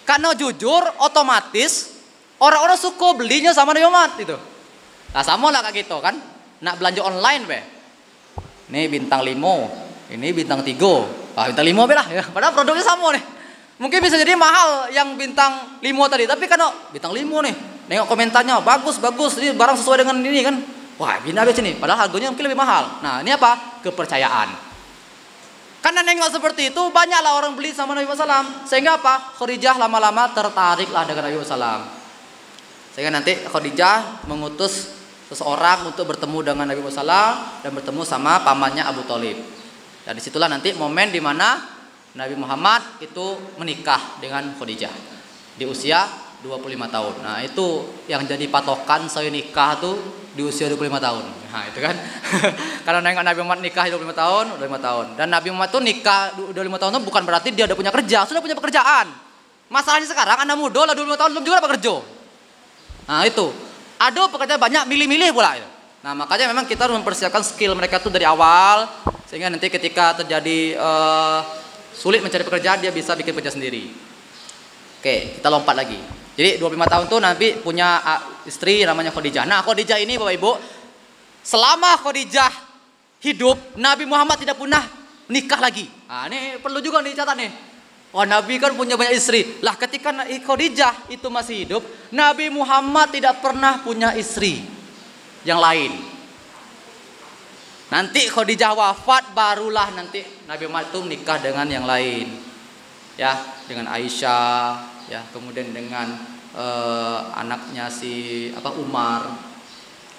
Karena jujur, otomatis orang-orang suka belinya sama Nabi Muhammad itu. Nah, sama lah kayak gitu kan. Nak belanja online be. Ini bintang 5, ini bintang 3. Ah, bintang 5 be lah ya. Padahal produknya sama nih. Mungkin bisa jadi mahal yang bintang 5 tadi, tapi kan bintang 5 nih. Nengok komentarnya, bagus, ini barang sesuai dengan ini kan. Wah, bina be sini. Padahal harganya mungkin lebih mahal. Nah, ini apa? Kepercayaan. Karena nengok seperti itu, banyaklah orang beli sama Nabi SAW. Sehingga apa? Khadijah lama-lama tertariklah dengan Nabi SAW. Sehingga nanti Khadijah mengutus seseorang untuk bertemu dengan Nabi SAW dan bertemu sama pamannya Abu Thalib. Dan disitulah nanti momen di mana Nabi Muhammad itu menikah dengan Khadijah di usia 25 tahun. Nah, itu yang jadi patokan saya nikah tuh di usia 25 tahun. Nah, itu kan. Karena nengok Nabi Muhammad nikah 25 tahun. Dan Nabi Muhammad tuh nikah 25 tahun itu bukan berarti dia udah punya kerja, sudah punya pekerjaan. Masalahnya sekarang anak muda lah 25 tahun belum juga dapat kerja. Nah, itu. Ada pekerjaan banyak, milih-milih pula. Nah, makanya memang kita harus mempersiapkan skill mereka tuh dari awal, sehingga nanti ketika terjadi sulit mencari pekerjaan, dia bisa bikin kerja sendiri. Oke, kita lompat lagi. Jadi 25 tahun tuh Nabi punya istri namanya Khadijah. Nah, Khadijah ini Bapak Ibu, selama Khadijah hidup, Nabi Muhammad tidak pernah nikah lagi. Nah, ini perlu juga dicatat nih. Oh, Nabi kan punya banyak istri. Lah, ketika Khadijah itu masih hidup, Nabi Muhammad tidak pernah punya istri yang lain. Nanti Khadijah wafat, barulah nanti Nabi Muhammad itu nikah dengan yang lain. Ya, dengan Aisyah, ya, kemudian dengan anaknya si Umar.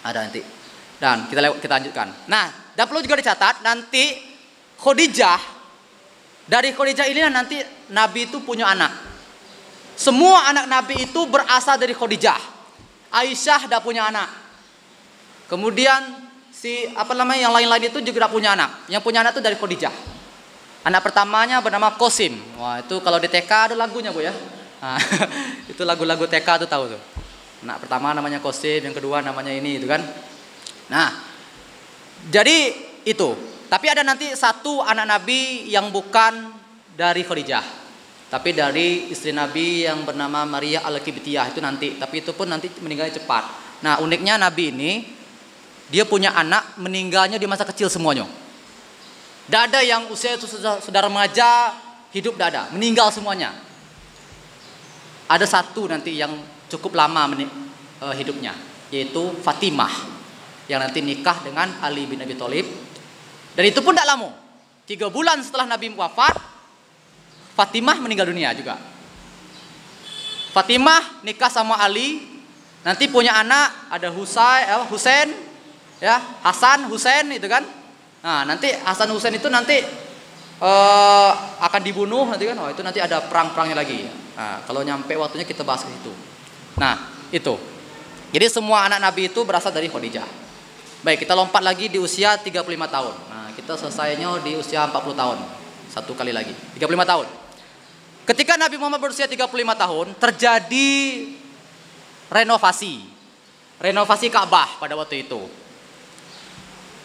Ada nanti. Dan kita lanjutkan. Nah, dan perlu juga dicatat nanti dari Khadijah ini nanti Nabi itu punya anak. Semua anak Nabi itu berasal dari Khadijah. Aisyah tidak punya anak. Kemudian yang lain-lain itu juga tidak punya anak. Yang punya anak itu dari Khadijah. Anak pertamanya bernama Qasim. Wah, itu kalau di TK ada lagunya Bu ya. Nah, itu lagu-lagu TK tuh tahu tuh. Anak pertama namanya Qasim, yang kedua namanya ini, itu kan. Nah, jadi itu. Tapi ada nanti satu anak Nabi yang bukan dari Khadijah, tapi dari istri Nabi yang bernama Maria Al-Qibtiyah itu nanti. Tapi itu pun nanti meninggalnya cepat. Nah, uniknya Nabi ini, dia punya anak meninggalnya di masa kecil semuanya. Tidak ada yang usia itu sudah remaja, hidup tidak ada, meninggal semuanya. Ada satu nanti yang cukup lama hidupnya, yaitu Fatimah, yang nanti nikah dengan Ali bin Abi Thalib. Dan itu pun tidak lama, 3 bulan setelah Nabi wafat, Fatimah meninggal dunia juga. Fatimah nikah sama Ali, nanti punya anak, ada Husain, ya, Hasan, Husain itu kan. Nah, nanti Hasan Husain itu nanti akan dibunuh nanti kan. Oh, itu nanti ada perang-perangnya lagi. Nah, kalau nyampe waktunya kita bahas ke situ. Nah, itu. Jadi semua anak Nabi itu berasal dari Khadijah. Baik, kita lompat lagi di usia 35 tahun. Nah, kita selesainya di usia 40 tahun. Satu kali lagi, 35 tahun. Ketika Nabi Muhammad berusia 35 tahun, terjadi renovasi Ka'bah pada waktu itu.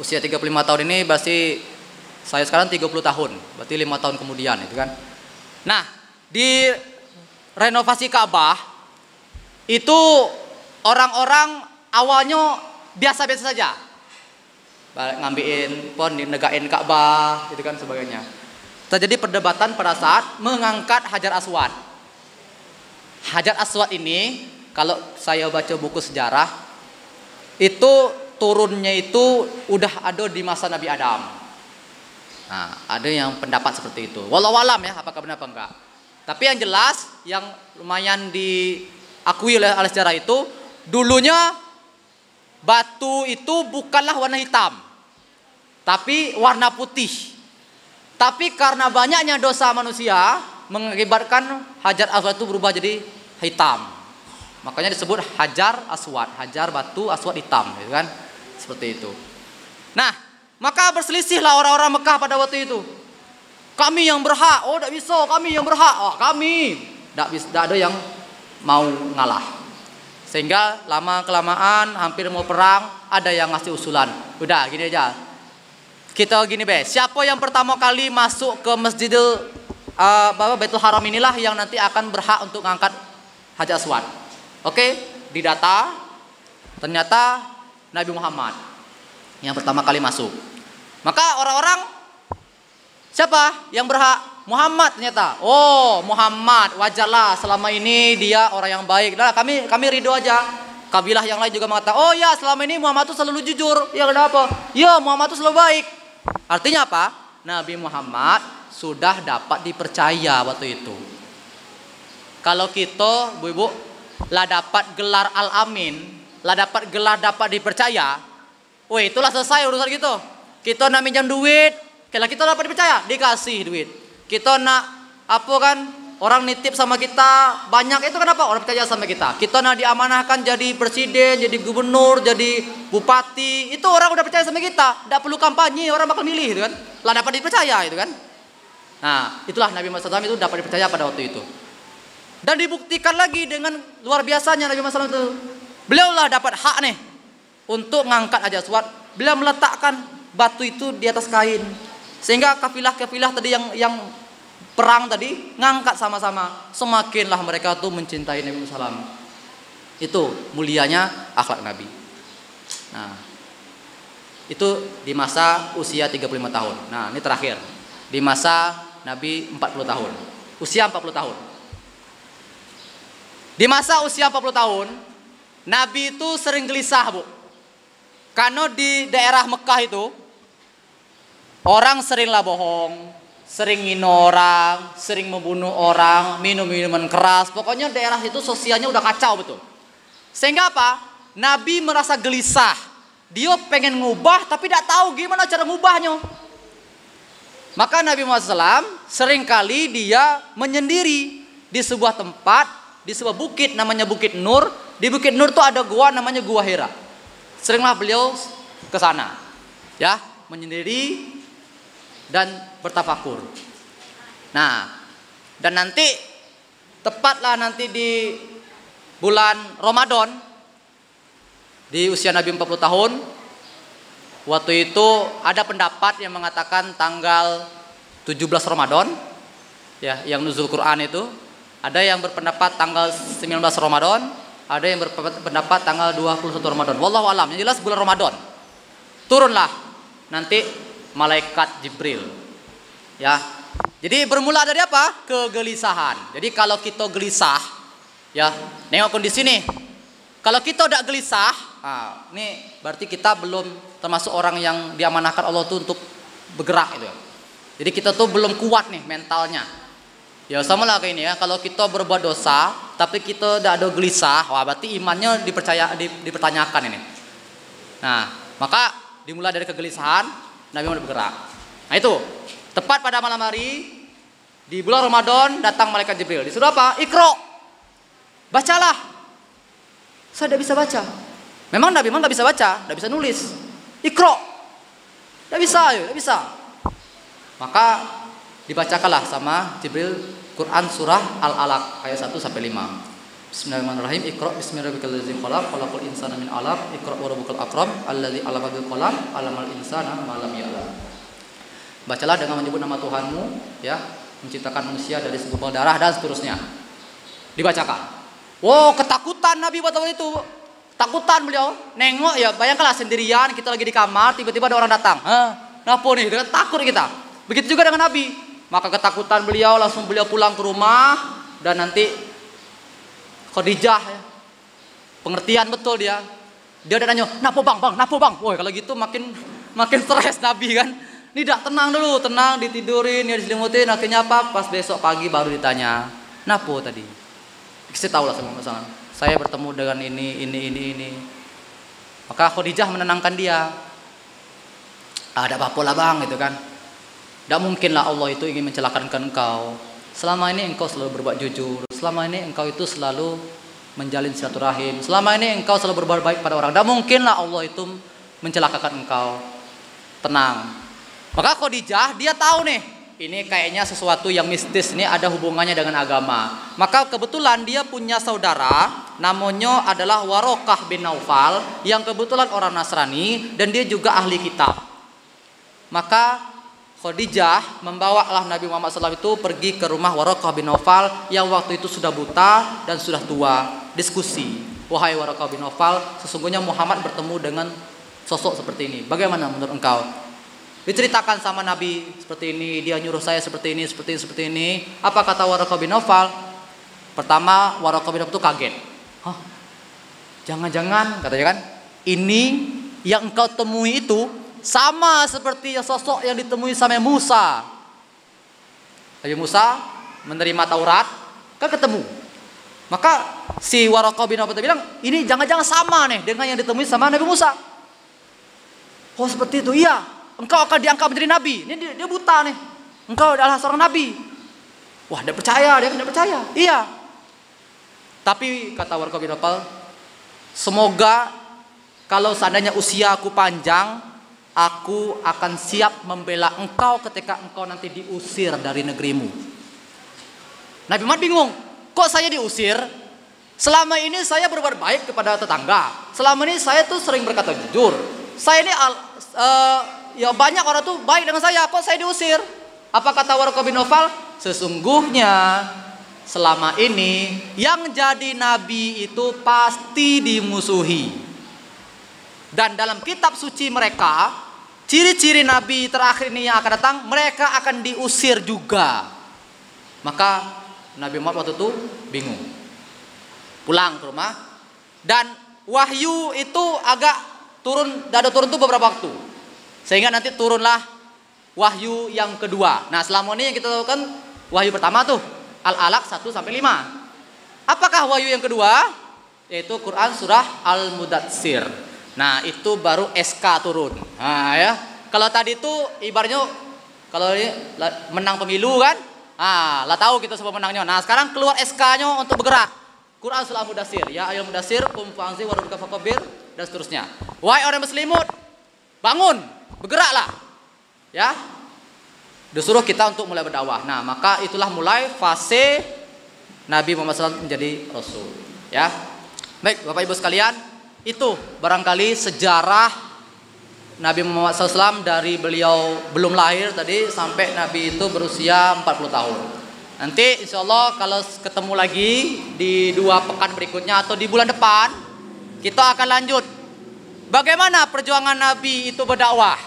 Usia 35 tahun ini berarti saya sekarang 30 tahun, berarti 5 tahun kemudian itu kan. Nah, di renovasi Ka'bah itu orang-orang awalnya biasa-biasa saja, ngambilin pon, negain Ka'bah gitu kan sebagainya. Terjadi perdebatan pada saat mengangkat Hajar Aswad. Hajar Aswad ini, kalau saya baca buku sejarah, itu turunnya itu udah ada di masa Nabi Adam. Nah, ada yang pendapat seperti itu. Wallahu alam ya, apakah benar apa enggak. Tapi yang jelas, yang lumayan diakui oleh sejarah itu, dulunya batu itu bukanlah warna hitam, tapi warna putih. Tapi karena banyaknya dosa manusia, mengakibatkan Hajar Aswad itu berubah jadi hitam. Makanya disebut Hajar Aswad, Hajar batu Aswad hitam, gitu kan? Seperti itu. Nah, maka berselisihlah orang-orang Mekah pada waktu itu. Kami yang berhak, oh tidak bisa, kami yang berhak, oh, kami. Tidak ada yang mau ngalah. Sehingga lama-kelamaan hampir mau perang, ada yang ngasih usulan. Udah gini aja, kita gini siapa yang pertama kali masuk ke Masjidil Baitul Haram inilah yang nanti akan berhak untuk mengangkat Hajar Aswad. Oke, didata, ternyata Nabi Muhammad yang pertama kali masuk. Maka orang-orang, siapa yang berhak? Muhammad ternyata. Oh, Muhammad, wajarlah selama ini dia orang yang baik. Nah, kami ridho aja. Kabilah yang lain juga mengatakan, oh ya, selama ini Muhammad itu selalu jujur. Ya kenapa? Ya, Muhammad itu selalu baik. Artinya apa? Nabi Muhammad sudah dapat dipercaya waktu itu. Kalau kita, Bu-ibu, lah dapat gelar Al-Amin, lah dapat gelar dapat dipercaya, weh, itulah selesai urusan gitu. Kita nak minjam duit, kalau kita dapat dipercaya, dikasih duit. Kita nak apa kan, orang nitip sama kita banyak, itu kenapa? Orang percaya sama kita. Kita nak diamanahkan jadi presiden, jadi gubernur, jadi bupati, itu orang udah percaya sama kita. Tidak perlu kampanye, orang bakal milih, gitu kan? Lah dapat dipercaya, itu kan? Nah, itulah Nabi Muhammad SAW itu dapat dipercaya pada waktu itu. Dan dibuktikan lagi dengan luar biasanya Nabi Muhammad SAW itu. Beliau lah dapat hak nih untuk mengangkat Hajar Aswad. Beliau meletakkan batu itu di atas kain, sehingga kafilah-kafilah tadi yang perang tadi ngangkat sama-sama. Semakinlah mereka tuh mencintai Nabi Muhammad SAW. Itu mulianya akhlak Nabi. Nah, itu di masa usia 35 tahun. Nah, ini terakhir. Di masa Nabi 40 tahun. Usia 40 tahun. Di masa usia 40 tahun, Nabi itu sering gelisah, Bu. Karena di daerah Mekah itu orang seringlah bohong, sering ngino orang, sering membunuh orang, minum minuman keras. Pokoknya daerah itu sosialnya udah kacau betul. Sehingga apa? Nabi merasa gelisah. Dia pengen ngubah tapi tidak tahu gimana cara ngubahnya. Maka Nabi Muhammad SAW seringkali dia menyendiri di sebuah tempat, di sebuah bukit namanya Bukit Nur. Di Bukit Nur itu ada gua namanya Gua Hira. Seringlah beliau ke sana, ya, menyendiri dan bertafakur. Nah, dan nanti tepatlah nanti di bulan Ramadan Di usia Nabi 40 tahun, waktu itu ada pendapat yang mengatakan tanggal 17 Ramadan, ya, yang nuzul Quran itu. Ada yang berpendapat tanggal 19 Ramadan, ada yang berpendapat tanggal 21 Ramadan. Wallahu alam, yang jelas bulan Ramadan. Turunlah nanti malaikat Jibril. Ya. Jadi bermula dari apa? Kegelisahan. Jadi kalau kita gelisah, ya, nengok kondisi nih. Kalau kita udah gelisah, nah, ini berarti kita belum termasuk orang yang diamanahkan Allah tuh untuk bergerak gitu. Jadi kita tuh belum kuat nih mentalnya. Ya sama lah kayak ini ya. Kalau kita berbuat dosa, tapi kita udah ada gelisah, wah berarti imannya dipertanyakan ini. Nah, maka dimulai dari kegelisahan, Nabi Muhammad bergerak. Nah itu, tepat pada malam hari di bulan Ramadan datang malaikat Jibril. Disuruh apa? Iqra. Bacalah. Saya tidak bisa baca. Memang Nabi Muhammad tidak bisa baca, tidak bisa nulis. Iqra. Tidak bisa, tidak bisa. Maka dibacakanlah sama Jibril Quran surah Al-Alaq ayat 1 sampai 5. Bismillahirrahmanirrahim. Iqra bismi rabbikal ladzi khalaq, khalaqal insana min 'alaq, iqra wa rabbukal akram, alladzi 'allama bil qalam, 'allamal insana ma lam ya'lam. Bacalah dengan menyebut nama Tuhanmu, ya, menciptakan manusia dari segumpal darah dan seterusnya. Dibacakan. Wow, ketakutan Nabi waktu itu. Takutan beliau. Nengok ya, bayangkanlah sendirian kita lagi di kamar, tiba-tiba ada orang datang. Napa nih? Dengan takut kita. Begitu juga dengan Nabi. Maka ketakutan beliau, langsung beliau pulang ke rumah. Dan nanti Khadijah ya, pengertian betul dia. Dia udah nanya, napa bang? Woi, kalau gitu makin stres Nabi kan. Ini dah tenang dulu, tenang, ditidurin, ya diselimutin. Akhirnya apa? Pas besok pagi baru ditanya, napa tadi? Saya tahu lah sama masalah. Saya bertemu dengan ini. Maka Khadijah menenangkan dia. Ada apa-apa lah bang, gitu kan. Tidak mungkin lah Allah itu ingin mencelakakan engkau. Selama ini engkau selalu berbuat jujur. Selama ini engkau itu selalu menjalin silaturahim. Selama ini engkau selalu berbuat baik pada orang. Tidak mungkin lah Allah itu mencelakakan engkau. Tenang. Maka Khadijah dia tahu nih, ini kayaknya sesuatu yang mistis, ini ada hubungannya dengan agama. Maka kebetulan dia punya saudara, namanya adalah Warokah bin Naufal, yang kebetulan orang Nasrani dan dia juga ahli kitab. Maka Khadijah membawalah Nabi Muhammad SAW itu pergi ke rumah Warokah bin Naufal yang waktu itu sudah buta dan sudah tua. Diskusi, wahai Warokah bin Naufal, sesungguhnya Muhammad bertemu dengan sosok seperti ini. Bagaimana menurut engkau? Diceritakan sama Nabi seperti ini, dia nyuruh saya seperti ini. Apa kata Waraqah bin Naufal? Pertama, Waraqah bin Naufal itu kaget. Hah? Jangan-jangan, katanya kan, ini yang engkau temui itu sama seperti sosok yang ditemui sama Musa. Nabi Musa menerima Taurat, kan ketemu. Maka si Waraqah bin Naufal bilang, ini jangan-jangan sama nih dengan yang ditemui sama Nabi Musa. Oh seperti itu, iya. Engkau akan diangkat menjadi nabi. Ini dia buta nih. Engkau adalah seorang nabi. Wah, dia percaya, dia tidak percaya. Iya. Tapi kata Waraqah bin Naufal, semoga kalau seandainya usiaku panjang, aku akan siap membela engkau ketika engkau nanti diusir dari negerimu. Nabi Muhammad bingung. Kok saya diusir? Selama ini saya berbuat baik kepada tetangga. Selama ini saya tuh sering berkata jujur. Saya ini ya banyak orang tuh baik dengan saya, kok saya diusir? Apa kata Waraqah bin Naufal? Sesungguhnya selama ini yang jadi nabi itu pasti dimusuhi. Dan dalam kitab suci mereka, ciri-ciri nabi terakhir ini yang akan datang, mereka akan diusir juga. Maka Nabi Muhammad waktu itu bingung. Pulang ke rumah dan wahyu itu agak turun tuh beberapa waktu. Sehingga nanti turunlah wahyu yang kedua. Nah selama ini yang kita lakukan wahyu pertama tuh Al-Alaq 1 sampai 5. Apakah wahyu yang kedua? Yaitu Quran surah Al-Mudatsir. Nah itu baru SK turun. Nah ya, kalau tadi itu ibaratnya kalau ini menang pemilu kan, lah tahu kita semua menangnya. Nah sekarang keluar SK-nya untuk bergerak. Quran surah Al-Mudatsir, ya ayyuhal mudatsir qum fa'anzir wa rabbika fakabbir dan seterusnya. Wahai orang berselimut, bangun, bergeraklah. Ya. Disuruh kita untuk mulai berdakwah. Nah, maka itulah mulai fase Nabi Muhammad SAW menjadi Rasul. Ya. Baik, Bapak Ibu sekalian, Itu barangkali sejarah Nabi Muhammad SAW dari beliau belum lahir tadi sampai Nabi itu berusia 40 tahun. Nanti insya Allah kalau ketemu lagi di 2 pekan berikutnya atau di bulan depan, kita akan lanjut bagaimana perjuangan Nabi itu berdakwah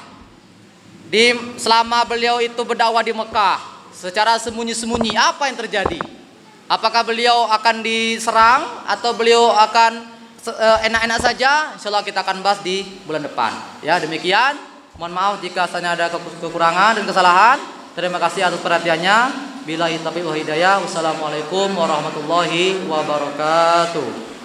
selama beliau itu berdakwah di Mekah secara sembunyi-sembunyi. Apa yang terjadi? Apakah beliau akan diserang atau beliau akan enak-enak saja? Insya Allah kita akan bahas di bulan depan. Ya, demikian. Mohon maaf jika saya ada kekurangan dan kesalahan. Terima kasih atas perhatiannya. Billahi taufiq wal hidayah. Wassalamualaikum warahmatullahi wabarakatuh.